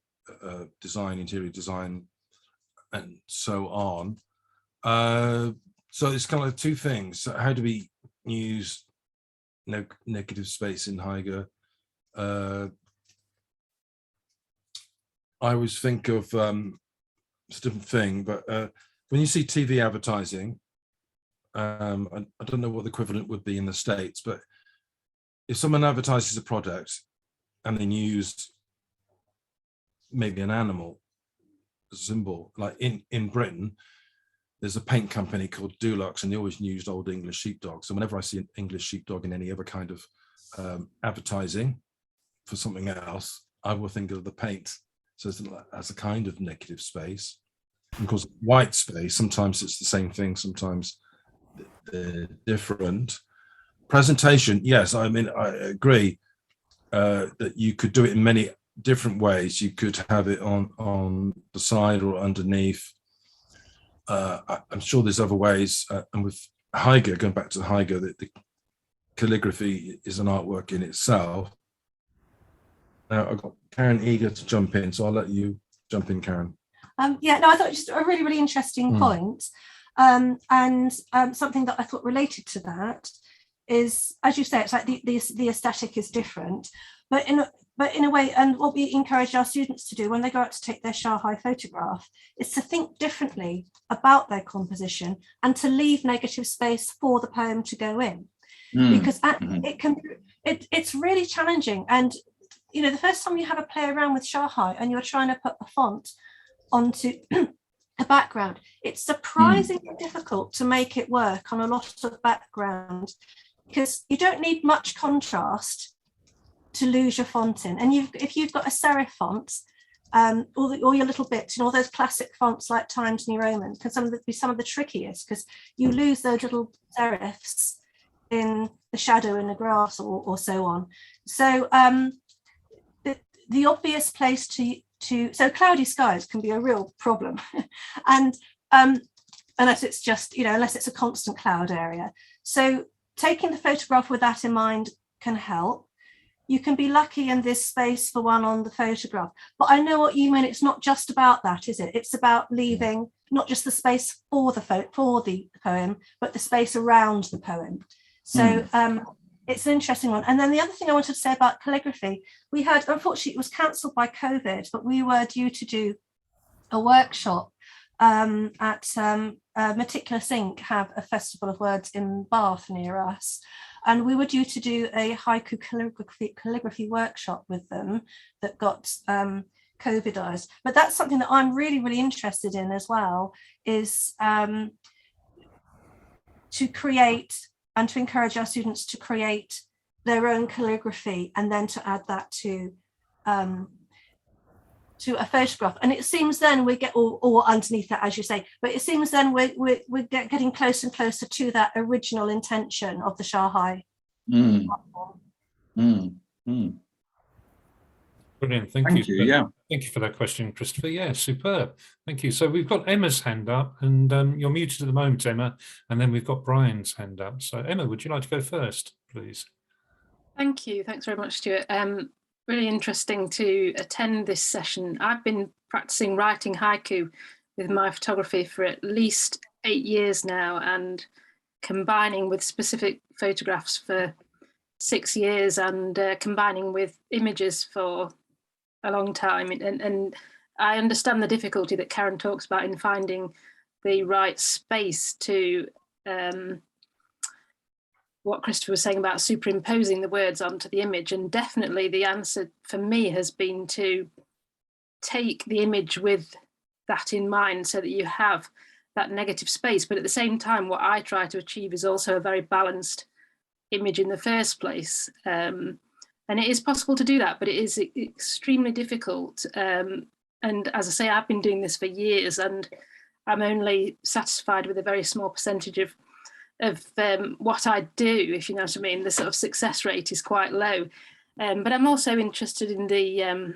design, interior design, and so on. So it's kind of two things. So how do we use negative space in haiga? I always think of it's a different thing, but when you see TV advertising, I don't know what the equivalent would be in the States, but if someone advertises a product and then use maybe an animal symbol, like in Britain, there's a paint company called Dulux, and they always used old English sheepdog. So whenever I see an English sheepdog in any other kind of advertising for something else, I will think of the paint. So as a kind of negative space. And of course, white space, sometimes it's the same thing, sometimes they're different. Presentation, yes, I mean, I agree that you could do it in many different ways. You could have it on the side or underneath. I'm sure there's other ways. And with haiga, going back to the haiga, the calligraphy is an artwork in itself. Now I've got Karen eager to jump in, so I'll let you jump in, Karen. Yeah, no, I thought just a really, really interesting point. And something that I thought related to that is, as you say, it's like the aesthetic is different, but in a way, and what we encourage our students to do when they go out to take their Shahi photograph is to think differently about their composition and to leave negative space for the poem to go in, because it's really challenging. And you know, the first time you have a play around with Shahi and you're trying to put a font onto a background, it's surprisingly difficult to make it work on a lot of background, because you don't need much contrast to lose your font in. And if you've got a serif font, all your little bits, you know, all those classic fonts like Times New Roman can be some of the trickiest, because you lose those little serifs in the shadow in the grass or so on. So the obvious place so cloudy skies can be a real problem, and unless it's just, you know, unless it's a constant cloud area. So taking the photograph with that in mind can help. You can be lucky in this space for one on the photograph, but I know what you mean. It's not just about that, is it? It's about leaving not just the space for the poem, but the space around the poem. So it's an interesting one. And then the other thing I wanted to say about calligraphy, we had, unfortunately, it was cancelled by COVID, but we were due to do a workshop at Meticulous Ink, have a festival of words in Bath near us. And we were due to do a haiku calligraphy workshop with them that got COVIDized. But that's something that I'm really, really interested in as well, is to create and to encourage our students to create their own calligraphy and then to add that to a photograph. And it seems then we get, or underneath that, as you say, but it seems then we're getting closer and closer to that original intention of the Shahi. Brilliant, thank you. Yeah. Thank you for that question, Christopher. Yeah, superb. Thank you. So we've got Emma's hand up, and you're muted at the moment, Emma, and then we've got Brian's hand up. So Emma, would you like to go first, please? Thank you. Thanks very much, Stuart. Really interesting to attend this session. I've been practicing writing haiku with my photography for at least 8 years now, and combining with specific photographs for 6 years, and combining with images for a long time. And I understand the difficulty that Karen talks about in finding the right space to what Christopher was saying about superimposing the words onto the image. And definitely the answer for me has been to take the image with that in mind, so that you have that negative space. But at the same time, what I try to achieve is also a very balanced image in the first place. And it is possible to do that, but it is extremely difficult. And as I say, I've been doing this for years, and I'm only satisfied with a very small percentage of what I do, if you know what I mean. The sort of success rate is quite low. But I'm also interested in the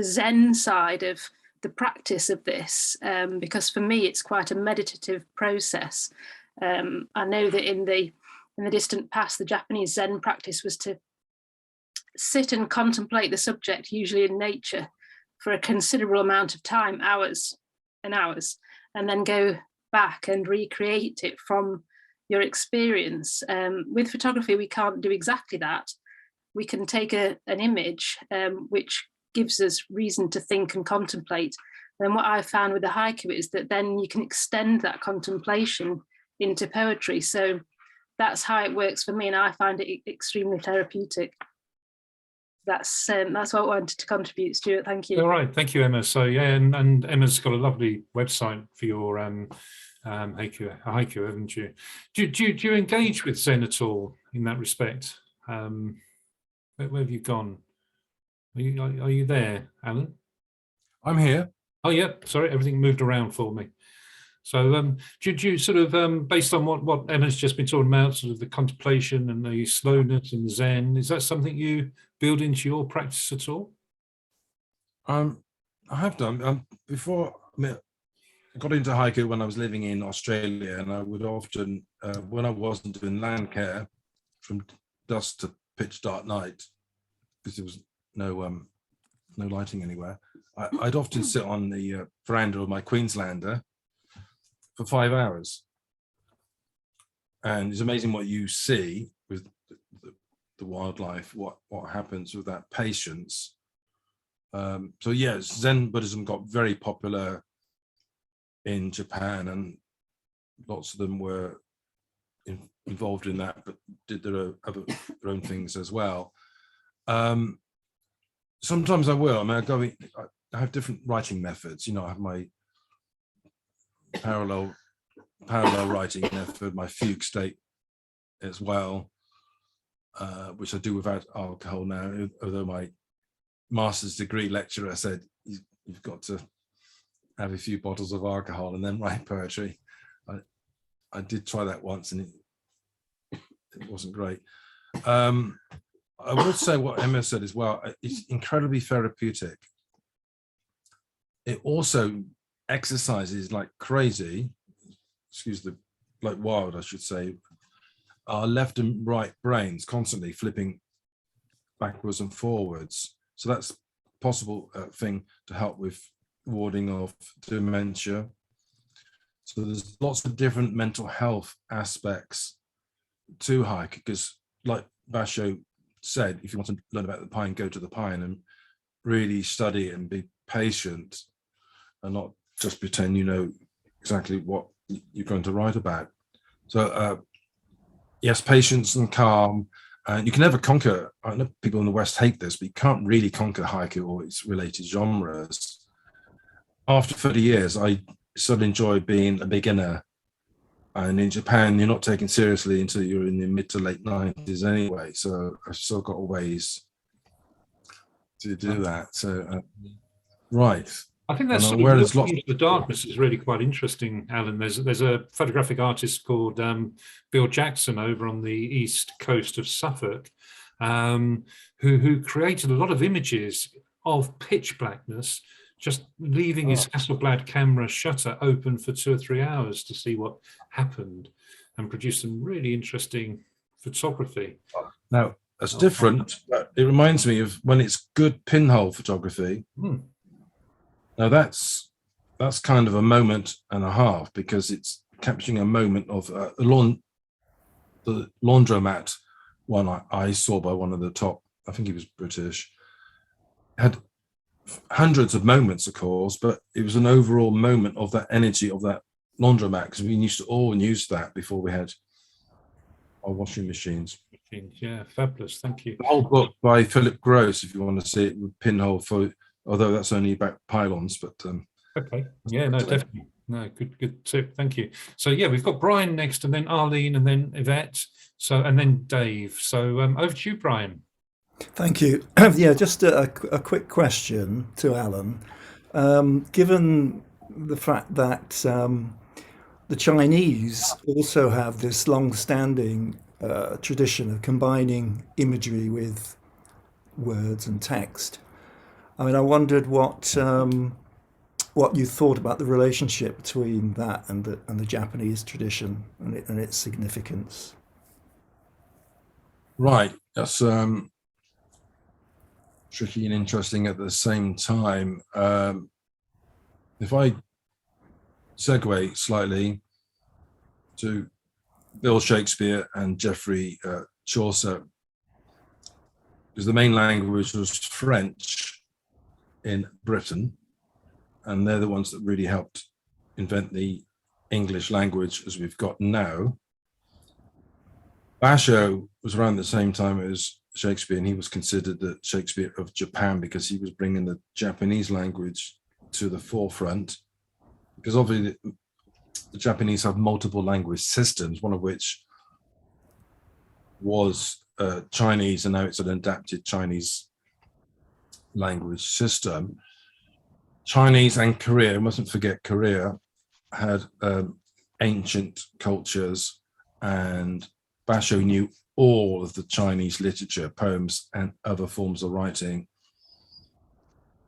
Zen side of the practice of this, because for me it's quite a meditative process. I know that in the distant past, the Japanese Zen practice was to sit and contemplate the subject, usually in nature, for a considerable amount of time, hours and hours, and then go back and recreate it from your experience. With photography, we can't do exactly that. We can take an image which gives us reason to think and contemplate. And what I found with the haiku is that then you can extend that contemplation into poetry. So that's how it works for me, and I find it extremely therapeutic. That's what I wanted to contribute, Stuart. Thank you. All right, thank you, Emma. So yeah, and Emma's got a lovely website for your haiku, haven't you? Do you engage with Zen at all in that respect? Where have you gone? Are you there, Alan? I'm here. Oh yeah, sorry, everything moved around for me. So do you sort of, based on what Emma's just been talking about, sort of the contemplation and the slowness and the Zen, is that something you build into your practice at all? I have done. Before, I got into haiku when I was living in Australia, and I would often, when I wasn't doing land care, from dusk to pitch dark night, because there was no lighting anywhere, I'd often sit on the veranda of my Queenslander for 5 hours, and it's amazing what you see with the wildlife, what happens with that patience. So yes, Zen Buddhism got very popular in Japan, and lots of them were involved in that, but did their own things as well. Sometimes I will. I mean, I have different writing methods. You know, I have my parallel writing method, my fugue state as well, which I do without alcohol now, although my master's degree lecturer said you've got to have a few bottles of alcohol and then write poetry. I did try that once, and it wasn't great. I would say what Emma said as well, it's incredibly therapeutic. It also exercises like crazy, like wild, I should say, our left and right brains constantly flipping backwards and forwards. So that's a possible thing to help with warding off dementia. So there's lots of different mental health aspects to haiku, because like Basho said, if you want to learn about the pine, go to the pine and really study it and be patient and not just pretend you know exactly what you're going to write about. So yes, patience and calm. And you can never conquer, I know people in the West hate this, but you can't really conquer haiku or its related genres. After 30 years, I sort of enjoy being a beginner. And in Japan, you're not taken seriously until you're in the mid to late 90s anyway. So I've still got ways to do that. So, right. I think that's And sort of where there's looking lots into the darkness is really quite interesting, Alan. There's a photographic artist called Bill Jackson over on the east coast of Suffolk, who created a lot of images of pitch blackness, just leaving his Hasselblad camera shutter open for 2 or 3 hours to see what happened, and produced some really interesting photography. Now, that's different, but it reminds me of when it's good pinhole photography. Now that's kind of a moment and a half, because it's capturing a moment of the laundromat one I saw by one of the top, I think he was British, had hundreds of moments, of course, but it was an overall moment of that energy of that laundromat, because we used to all use that before we had our washing machines. Yeah, fabulous. Thank you. The whole book by Philip Gross, if you want to see it, with pinhole photo, although that's only about pylons, but okay, yeah, no, definitely, no, good tip, thank you. So yeah, we've got Brian next, and then Arlene, and then Yvette, so, and then Dave. So over to you, Brian. Thank you. Yeah, just a quick question to Alan. Given the fact that the Chinese also have this long-standing tradition of combining imagery with words and text, I mean, I wondered what you thought about the relationship between that and the Japanese tradition and its significance. right, that's tricky and interesting at the same time. If I segue slightly to Bill Shakespeare and Geoffrey Chaucer, because the main language was French in Britain, and they're the ones that really helped invent the English language as we've got now. Basho was around the same time as Shakespeare, and he was considered the Shakespeare of Japan because he was bringing the Japanese language to the forefront, because obviously the Japanese have multiple language systems, one of which was Chinese, and now it's an adapted Chinese language system. Chinese and Korea, mustn't forget Korea, had ancient cultures, and Basho knew all of the Chinese literature, poems, and other forms of writing.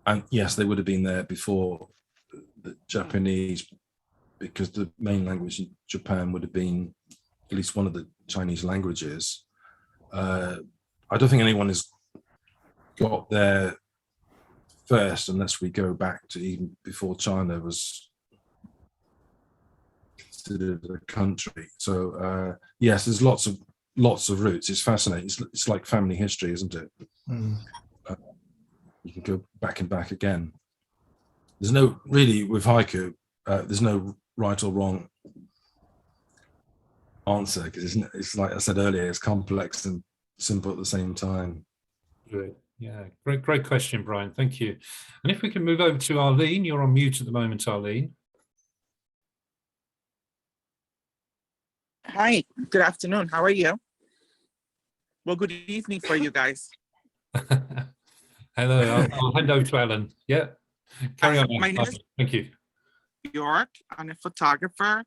And yes, they would have been there before the Japanese, because the main language in Japan would have been at least one of the Chinese languages. I don't think anyone has got there first, unless we go back to even before China was considered a country. So yes, there's lots of roots. It's fascinating. It's like family history, isn't it? You can go back and back again. There's no, really, with haiku, there's no right or wrong answer, because it's like I said earlier, it's complex and simple at the same time. Good. Yeah, great question, Brian. Thank you. And if we can move over to Arlene, you're on mute at the moment, Arlene. Hi, good afternoon. How are you? Well, good evening for you guys. Hello, I'll hand over to Alan. Yeah, carry on. My name is Thank you. Stewart. I'm a photographer.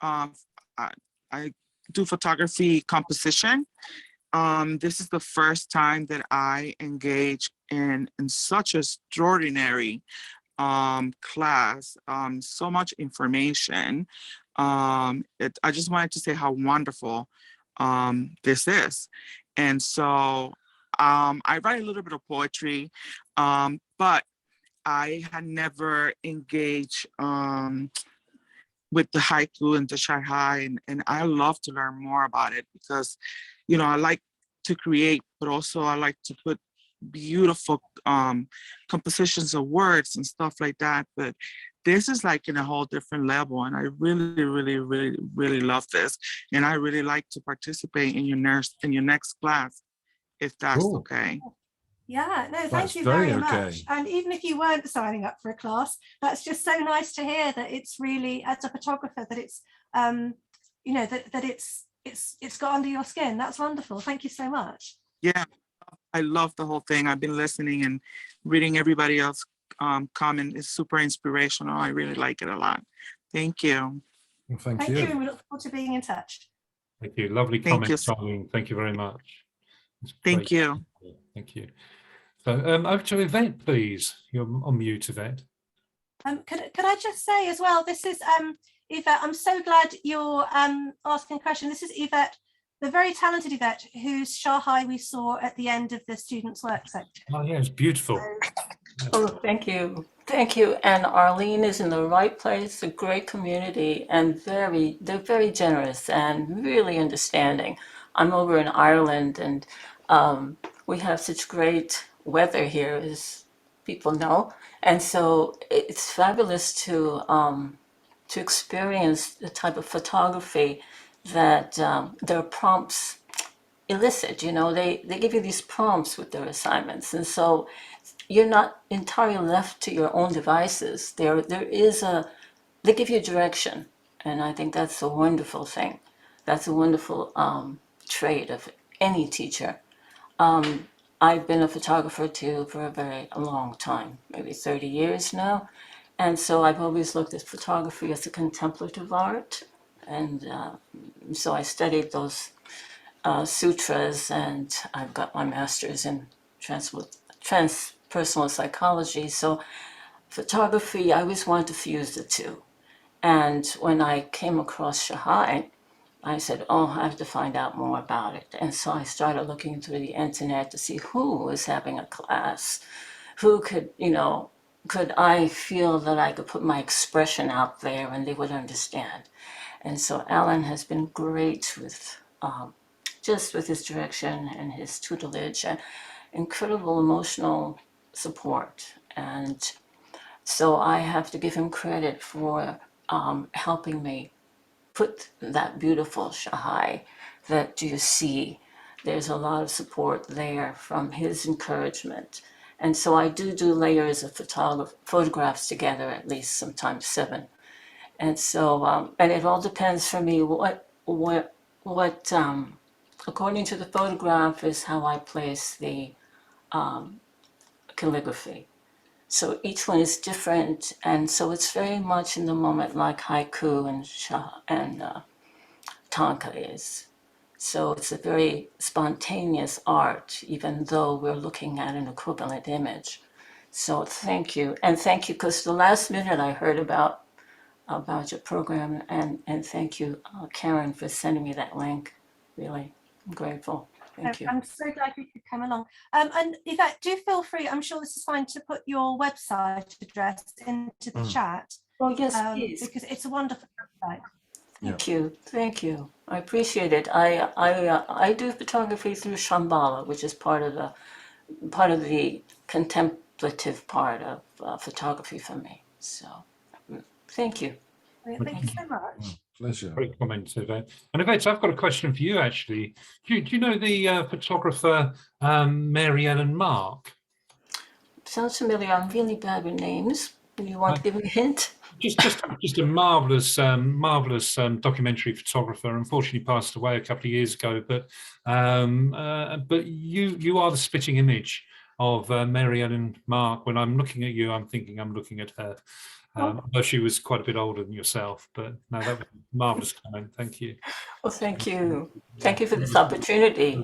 I do photography composition. This is the first time that I engage in such an extraordinary class, so much information. I just wanted to say how wonderful this is. And so I write a little bit of poetry, but I had never engaged with the haiku and the Shahi, and I love to learn more about it because, you know, I like to create, but also I like to put beautiful compositions of words and stuff like that. But this is like in a whole different level, and I really, really, really, really love this, and I really like to participate in your next class, if that's Cool. okay. Yeah, no, thank That's you very very okay. much. And even if you weren't signing up for a class, that's just so nice to hear that it's really, as a photographer, that it's, you know, that it's got under your skin. That's wonderful. Thank you so much. Yeah, I love the whole thing. I've been listening and reading everybody else comment. It's super inspirational. I really like it a lot. Thank you. Well, thank Thank you, you. and we look forward to being in touch. Thank you. Lovely Thank you. comments, Arlene. Thank you very much. It's Thank great. you. Thank you. So over to Yvette, please. You're on mute, Yvette. Could I just say as well, this is Yvette, I'm so glad you're asking a question. This is Yvette, the very talented Yvette, whose Shahi we saw at the end of the students' work section. Oh, yeah, it's beautiful. Oh, thank you. Thank you. And Arlene is in the right place, a great community, and they're very generous and really understanding. I'm over in Ireland, and we have such great weather here, as people know. And so it's fabulous to experience the type of photography that their prompts elicit. You know, they give you these prompts with their assignments. And so you're not entirely left to your own devices. There is they give you direction, and I think that's a wonderful thing. That's a wonderful trait of any teacher. I've been a photographer too for a very long time, maybe 30 years now, and so I've always looked at photography as a contemplative art, and so I studied those sutras, and I've got my master's in transpersonal psychology. So photography, I always wanted to fuse the two. And when I came across Shahi, I said, oh, I have to find out more about it. And so I started looking through the internet to see who was having a class, who could, you know, could I feel that I could put my expression out there and they would understand. And so Alan has been great with just with his direction and his tutelage and incredible emotional support. And so I have to give him credit for helping me put that beautiful Shahi that you see. There's a lot of support there from his encouragement. And so I do layers of photographs together, at least sometimes 7. And so, and it all depends for me what according to the photograph is how I place the calligraphy. So each one is different, and so it's very much in the moment, like haiku and tanka is. So it's a very spontaneous art, even though we're looking at an equivalent image. So thank you, and thank you, because the last minute I heard about your program, and thank you, Karen, for sending me that link. Really, I'm grateful. Thank you. I'm so glad you could come along. And Yvette, do feel free, I'm sure this is fine, to put your website address into the chat. Oh, yes, please. Because it's a wonderful website. Thank you. I appreciate it. I do photography through Shambhala, which is part of the contemplative part of photography for me. So, thank you. Thank you so much. Pleasure. Great comments, Yvette. And Yvette, I've got a question for you, actually. Do you know the photographer Mary Ellen Mark? Sounds familiar. I'm really bad with names. Do you want to give me a hint? Just a marvelous documentary photographer. Unfortunately, passed away a couple of years ago. But you are the spitting image of Mary Ellen Mark. When I'm looking at you, I'm thinking I'm looking at her. Although she was quite a bit older than yourself, but no, that was a marvelous comment. Thank you. Well, thank you. Thank you for this opportunity.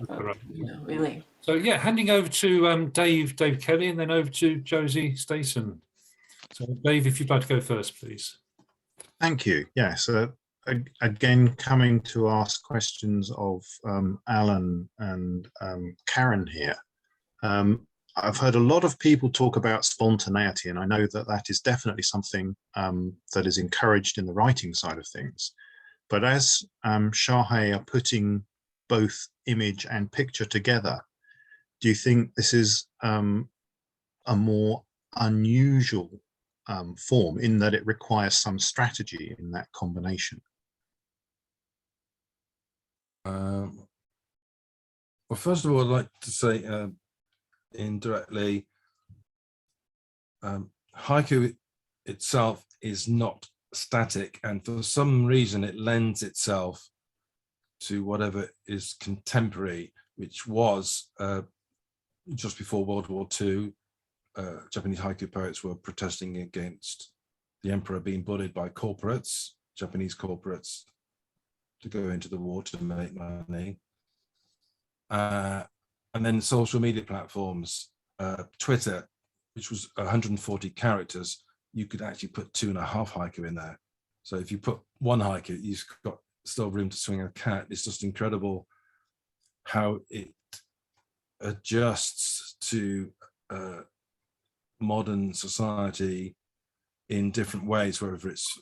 Really. So yeah, handing over to Dave Kelly, and then over to Josie Stason. So Dave, if you'd like to go first, please. Thank you. Yes. Again, coming to ask questions of Alan and Karen here. I've heard a lot of people talk about spontaneity, and I know that that is definitely something that is encouraged in the writing side of things. But as Shahi are putting both image and picture together, do you think this is a more unusual form in that it requires some strategy in that combination? Well, first of all, I'd like to say indirectly, haiku itself is not static, and for some reason it lends itself to whatever is contemporary, which was just before World War II. Japanese haiku poets were protesting against the emperor being bullied by corporates, Japanese corporates, to go into the war to make money. And then social media platforms, Twitter, which was 140 characters, you could actually put 2.5 haiku in there. So if you put 1 haiku, you've got still room to swing a cat. It's just incredible how it adjusts to modern society in different ways, whether it's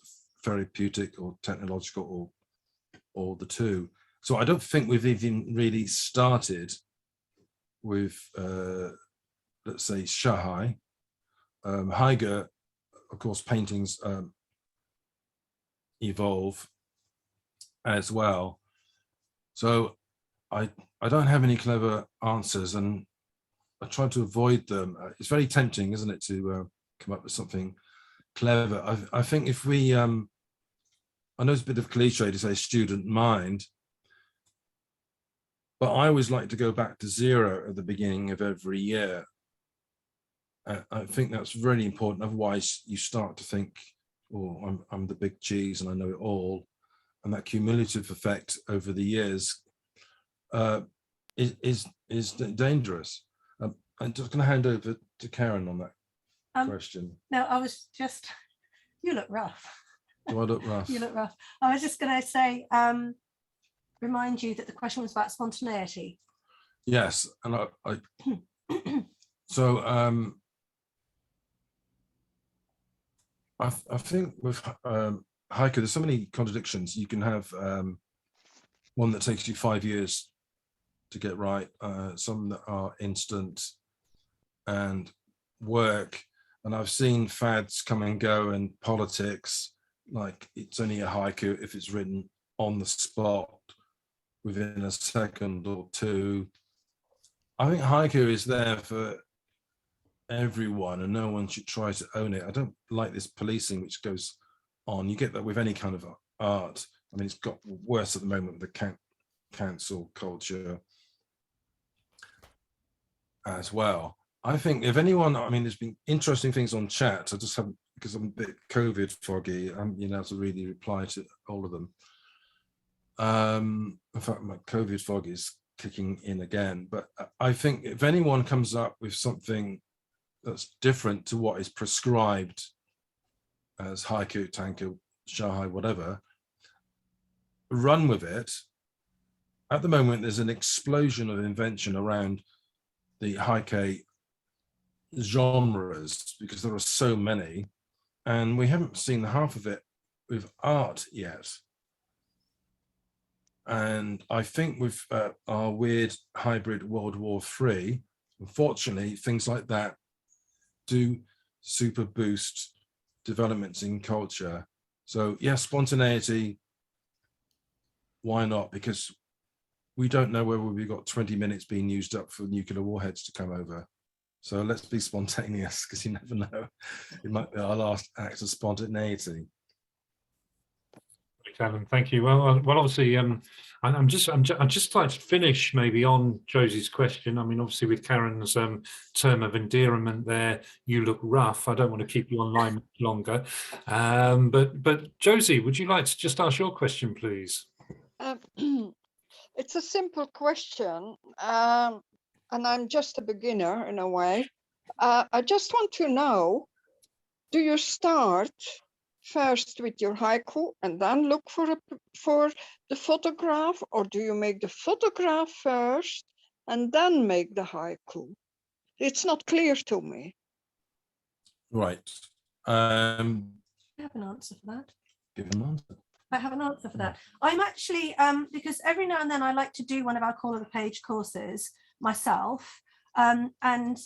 therapeutic or technological or the two. So I don't think we've even really started with, let's say, Shahi. Haiga, of course, paintings evolve as well. So I don't have any clever answers, and I try to avoid them. It's very tempting, isn't it, to come up with something clever. I think if we, I know it's a bit of cliche to say student mind, but I always like to go back to 0 at the beginning of every year. I think that's really important. Otherwise, you start to think, oh, I'm the big cheese and I know it all. And that cumulative effect over the years is dangerous. I'm just going to hand over to Karen on that question. No, I was just, you look rough. Do I look rough? You look rough. I was just going to say, remind you that the question was about spontaneity. Yes, and so I think with haiku, there's so many contradictions. You can have one that takes you 5 years to get right, some that are instant and work. And I've seen fads come and go in politics, like it's only a haiku if it's written on the spot within a second or two. I think haiku is there for everyone and no one should try to own it. I don't like this policing which goes on. You get that with any kind of art. I mean, it's got worse at the moment with the cancel culture as well. I think if anyone, I mean, there's been interesting things on chat. I just haven't, because I'm a bit COVID foggy, I'm to really reply to all of them. In fact, my COVID fog is kicking in again. But I think if anyone comes up with something that's different to what is prescribed as haiku, tanku, Shahi, whatever, run with it. At the moment, there's an explosion of invention around the haiku genres because there are so many, and we haven't seen half of it with art yet. And I think with our weird hybrid World War III, unfortunately, things like that do super boost developments in culture. So yes, spontaneity, why not? Because we don't know whether we've got 20 minutes being used up for nuclear warheads to come over. So let's be spontaneous, because you never know. It might be our last act of spontaneity. Alan, thank you. Well, obviously, I'd just like to finish maybe on Josie's question. I mean, obviously, with Karen's term of endearment there, you look rough. I don't want to keep you online much longer. But Josie, would you like to just ask your question, please? It's a simple question, and I'm just a beginner in a way. I just want to know, do you start first with your haiku and then look for the photograph, or do you make the photograph first and then make the haiku? It's not clear to me. Right. I have an answer for that. Give an answer. I have an answer for that. I'm actually, because every now and then I like to do one of our Call of the Page courses myself. And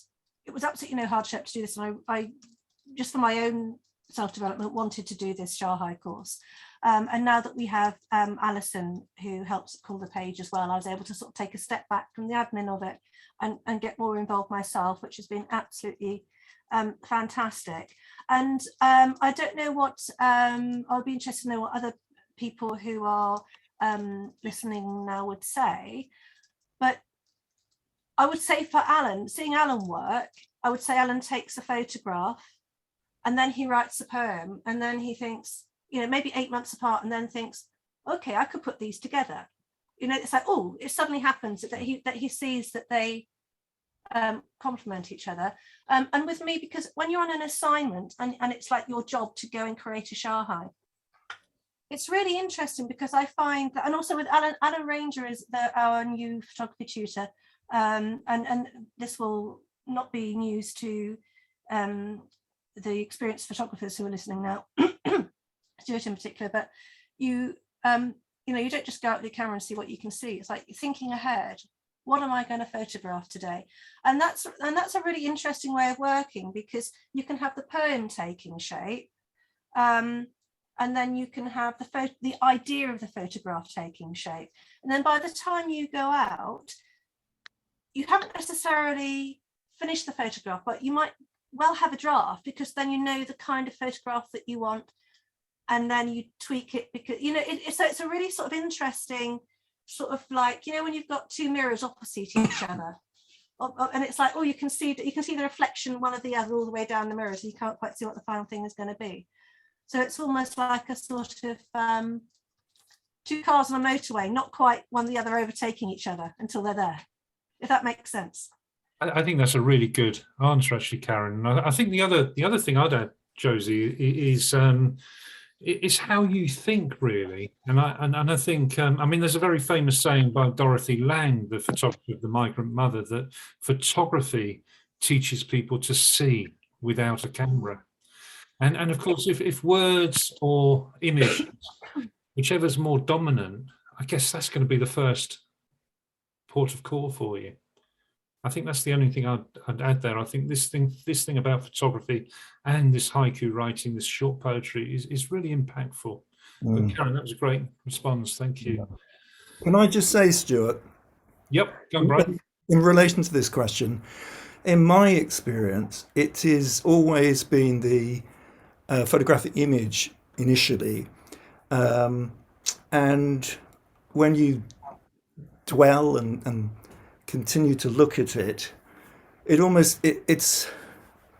it was absolutely no hardship to do this. And I just for my own self-development, wanted to do this Shahi course. And now that we have Alison, who helps Call the Page as well, I was able to sort of take a step back from the admin of it and get more involved myself, which has been absolutely fantastic. And I don't know what, I'll be interested to know what other people who are listening now would say, but I would say for Alan, seeing Alan work, I would say Alan takes a photograph and then he writes a poem, and then he thinks, you know, maybe 8 months apart, and then thinks, okay, I could put these together. You know, it's like, oh, it suddenly happens that he sees that they complement each other. And with me, because when you're on an assignment and it's like your job to go and create a Shahi, it's really interesting because I find that, and also with Alan Ranger is our new photography tutor, and this will not be news to the experienced photographers who are listening now, Stewart in particular, but you know, you don't just go out with your camera and see what you can see. It's like you're thinking ahead. What am I going to photograph today? And that's a really interesting way of working, because you can have the poem taking shape, and then you can have the idea of the photograph taking shape. And then by the time you go out, you haven't necessarily finished the photograph, but you might well have a draft, because then you know the kind of photograph that you want, and then you tweak it, because, you know, so it's a really sort of interesting sort of like, you know, when you've got two mirrors opposite each other, and it's like, oh, you can see the reflection one of the other all the way down the mirror, so you can't quite see what the final thing is going to be. So it's almost like a sort of two cars on a motorway, not quite one the other overtaking each other until they're there, if that makes sense. I think that's a really good answer, actually, Karen. And I think the other thing I'd add, Josie, is how you think, really. And I think, I mean, there's a very famous saying by Dorothy Lang, the photographer of The Migrant Mother, that photography teaches people to see without a camera. And of course, if words or images, whichever's more dominant, I guess that's going to be the first port of call for you. I think that's the only thing I'd add there. I think this thing about photography and this haiku writing, this short poetry is really impactful. But Karen, that was a great response. Thank you. Can I just say, Stuart? Yep, go on, Brian. In relation to this question, in my experience, it has always been the photographic image initially. And when you dwell and continue to look at it, it's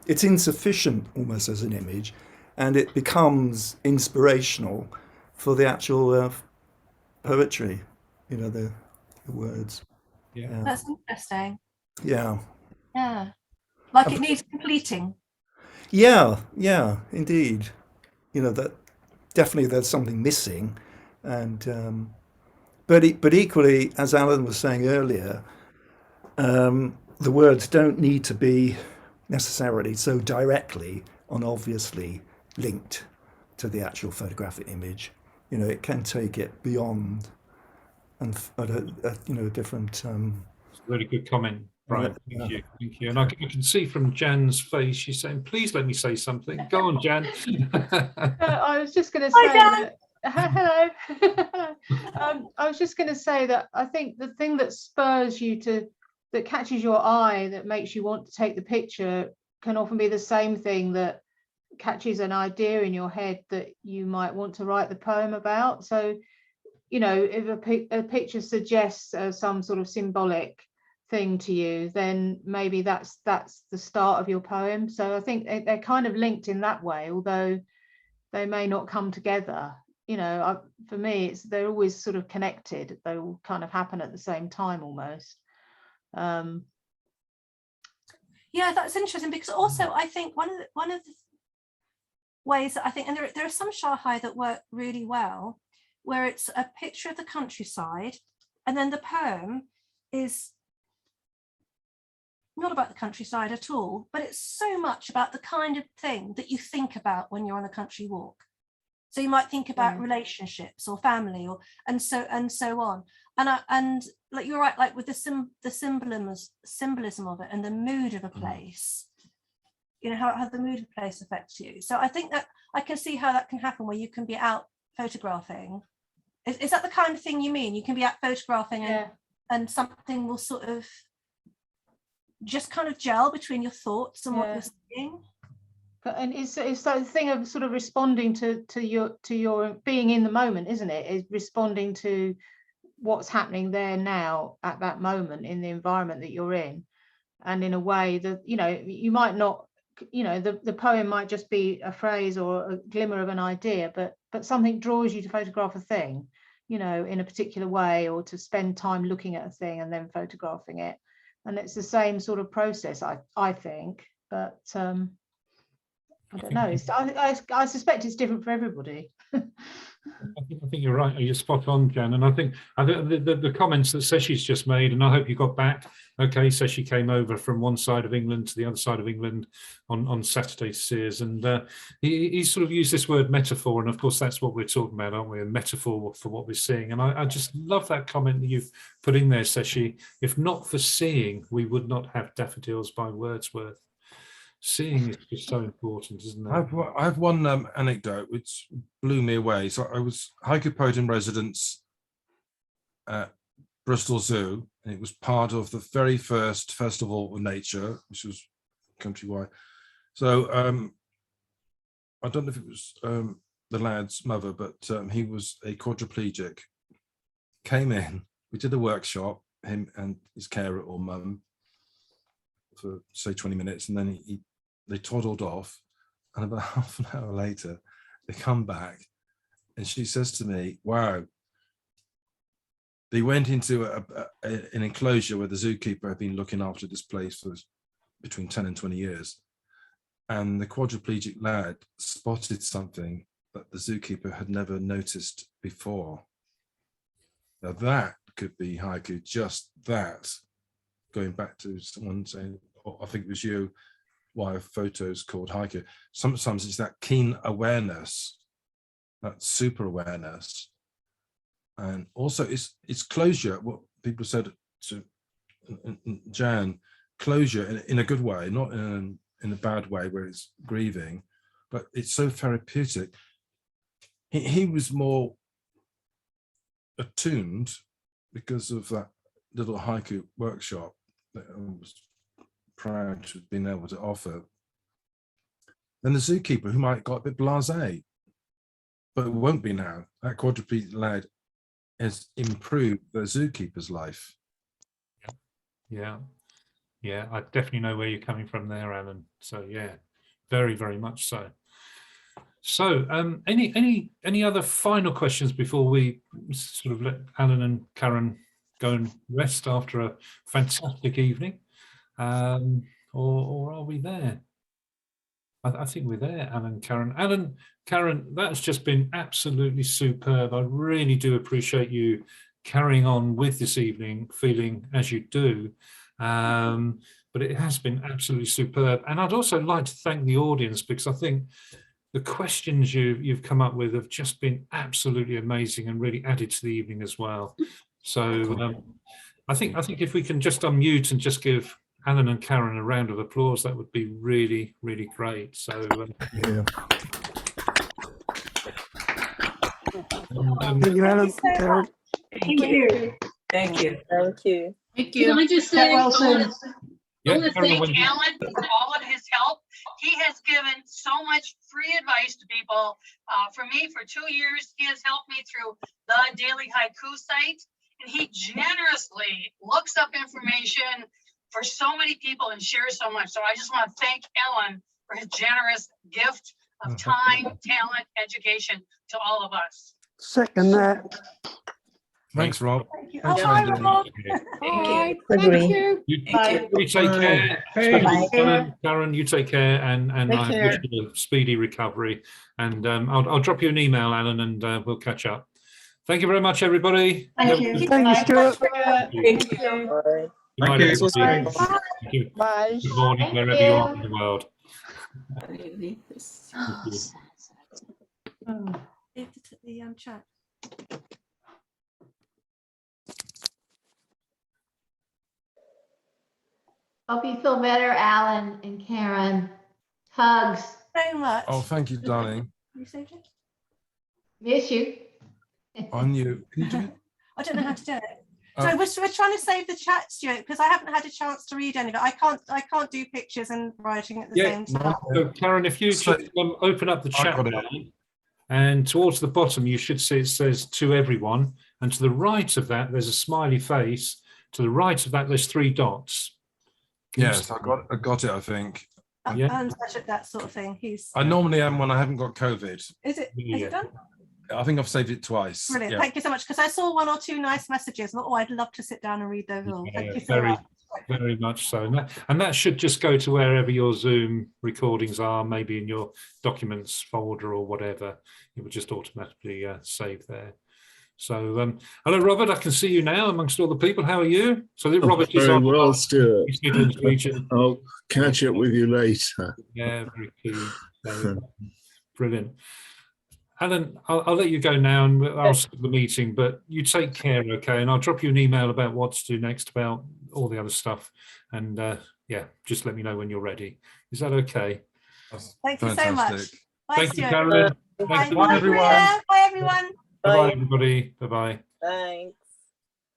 insufficient almost as an image, and it becomes inspirational for the actual poetry, you know, the words. Yeah, That's interesting. Yeah, Like it needs completing. yeah, indeed. You know, that definitely there's something missing, and but equally, as Alan was saying earlier, the words don't need to be necessarily so directly and obviously linked to the actual photographic image. You know, it can take it beyond and at a different. Really good comment, Brian. Thank you. And I can see from Jan's face, she's saying, "Please let me say something." Go on, Jan. I was just going to say that. Hello. I was just going to say that I think the thing that spurs you that catches your eye, that makes you want to take the picture, can often be the same thing that catches an idea in your head that you might want to write the poem about. So, you know, if a picture suggests some sort of symbolic thing to you, then maybe that's the start of your poem. So I think they're kind of linked in that way, although they may not come together. You know, for me, they're always sort of connected. They all kind of happen at the same time almost. Yeah, that's interesting, because also I think one of the ways that I think, and there are some Shahi that work really well, where it's a picture of the countryside, and then the poem is not about the countryside at all, but it's so much about the kind of thing that you think about when you're on a country walk. So you might think about relationships or family, or and so on. And like you're right, like with the symbolism of it and the mood of a place, you know, how the mood of a place affects you. So I think that I can see how that can happen, where you can be out photographing. Is that the kind of thing you mean? You can be out photographing and something will sort of just kind of gel between your thoughts and what you're seeing. And it's that thing of sort of responding to your being in the moment, isn't it? Is responding to what's happening there now at that moment in the environment that you're in, and in a way that, you know, you might not, you know, the poem might just be a phrase or a glimmer of an idea, but something draws you to photograph a thing, you know, in a particular way, or to spend time looking at a thing and then photographing it. And it's the same sort of process, I think, but I don't know. I suspect it's different for everybody. I think you're right. You're spot on, Jan. And I think the comments that Seshi's just made, and I hope you got back okay. Seshi came over from one side of England to the other side of England on Saturday to see us, and he sort of used this word metaphor, and of course that's what we're talking about, aren't we? A metaphor for what we're seeing. And I just love that comment that you've put in there, Seshi. If not for seeing, we would not have Daffodils by Wordsworth. Seeing is just so important, isn't it? I have one anecdote which blew me away. So I was haiku poet in residence at Bristol Zoo, and it was part of the very first Festival of Nature, which was countrywide. So I don't know if it was the lad's mother, but he was a quadriplegic. Came in, we did a workshop, him and his carer or mum, for say 20 minutes, and then they toddled off, and about half an hour later they come back and she says to me, wow, they went into an enclosure where the zookeeper had been looking after this place for between 10 and 20 years, and the quadriplegic lad spotted something that the zookeeper had never noticed before. Now that could be haiku, just that. Going back to someone saying, oh, I think it was you, why a photo is called haiku. Sometimes it's that keen awareness, that super awareness, and also it's closure. What people said to Jan, closure in a good way, not in a bad way where it's grieving, but it's so therapeutic. He was more attuned because of that little haiku workshop that I was proud to have been able to offer. Then the zookeeper, who might have got a bit blasé, but it won't be now. That quadriplegic lad has improved the zookeeper's life. Yeah, I definitely know where you're coming from there, Alan. So yeah, very, very much so. So any other final questions before we sort of let Alan and Karen go and rest after a fantastic evening, or are we there? I think we're there, Alan, Karen, that's just been absolutely superb. I really do appreciate you carrying on with this evening, feeling as you do. But it has been absolutely superb. And I'd also like to thank the audience, because I think the questions you've come up with have just been absolutely amazing and really added to the evening as well. So I think if we can just unmute and just give Alan and Karen a round of applause, that would be really, really great. So Yeah. Thank you, Alan. Karen. Thank you. Thank you. Thank you. Thank you. Can I just say, well soon. I want to thank Alan for all of his help. He has given so much free advice to people. For me, for 2 years, he has helped me through the Daily Haiku site, and he generously looks up information for so many people and shares so much. So I just want to thank Alan for his generous gift of time, talent, education to all of us. Second that. Thanks, Rob. Thank you. Thanks, Oh, hi, Wendy. Rob. Thank you. Agree. You take care. Karen, you take care, and I wish you a speedy recovery. And I'll drop you an email, Alan, and we'll catch up. Thank you very much, everybody. Thank you. Thank you, Stuart. Thank you. Good night, Thank you. everybody. Bye. Bye. Good morning, Thank wherever you are you. in the world. Leave this. Thank you. Hmm. Leave it at the chat. Hope you feel better, Alan and Karen. Hugs. Very much. Oh, thank you, darling. You say, Jim? Miss you. On you. Can you do it? I don't know how to do it. Oh. So we're trying to save the chat, Stuart, because I haven't had a chance to read any of it. I can't do pictures and writing at the same time. So Karen, if you So- just open up the I chat got it. pane, and towards the bottom you should see it says to everyone, and to the right of that there's a smiley face. To the right of that there's 3 dots. Can you Yes, see I got it, I think. Yeah. And such that sort of thing. I normally am when I haven't got COVID. Is it? Is Yeah. it done? I think I've saved it twice. Brilliant. Yeah. Thank you so much. Because I saw 1 or 2 nice messages. And, oh, I'd love to sit down and read those all. Yeah, Thank you so very, much. very much so. And that should just go to wherever your Zoom recordings are, maybe in your documents folder or whatever. It would just automatically save there. So, hello, Robert. I can see you now amongst all the people. How are you? So Robert is Very on well, Stuart. East Midlands region. I'll catch up with you later. Yeah, very keen. So, brilliant. Alan, I'll let you go now and I'll stop the meeting, but you take care, okay? And I'll drop you an email about what to do next, about all the other stuff. And yeah, just let me know when you're ready. Is that okay? Thank you so much. Fantastic. Bye, Thank you, Stuart. Karen. Bye, Bye, everyone. Bye, everyone. Bye-bye, everybody. Bye-bye. Thanks.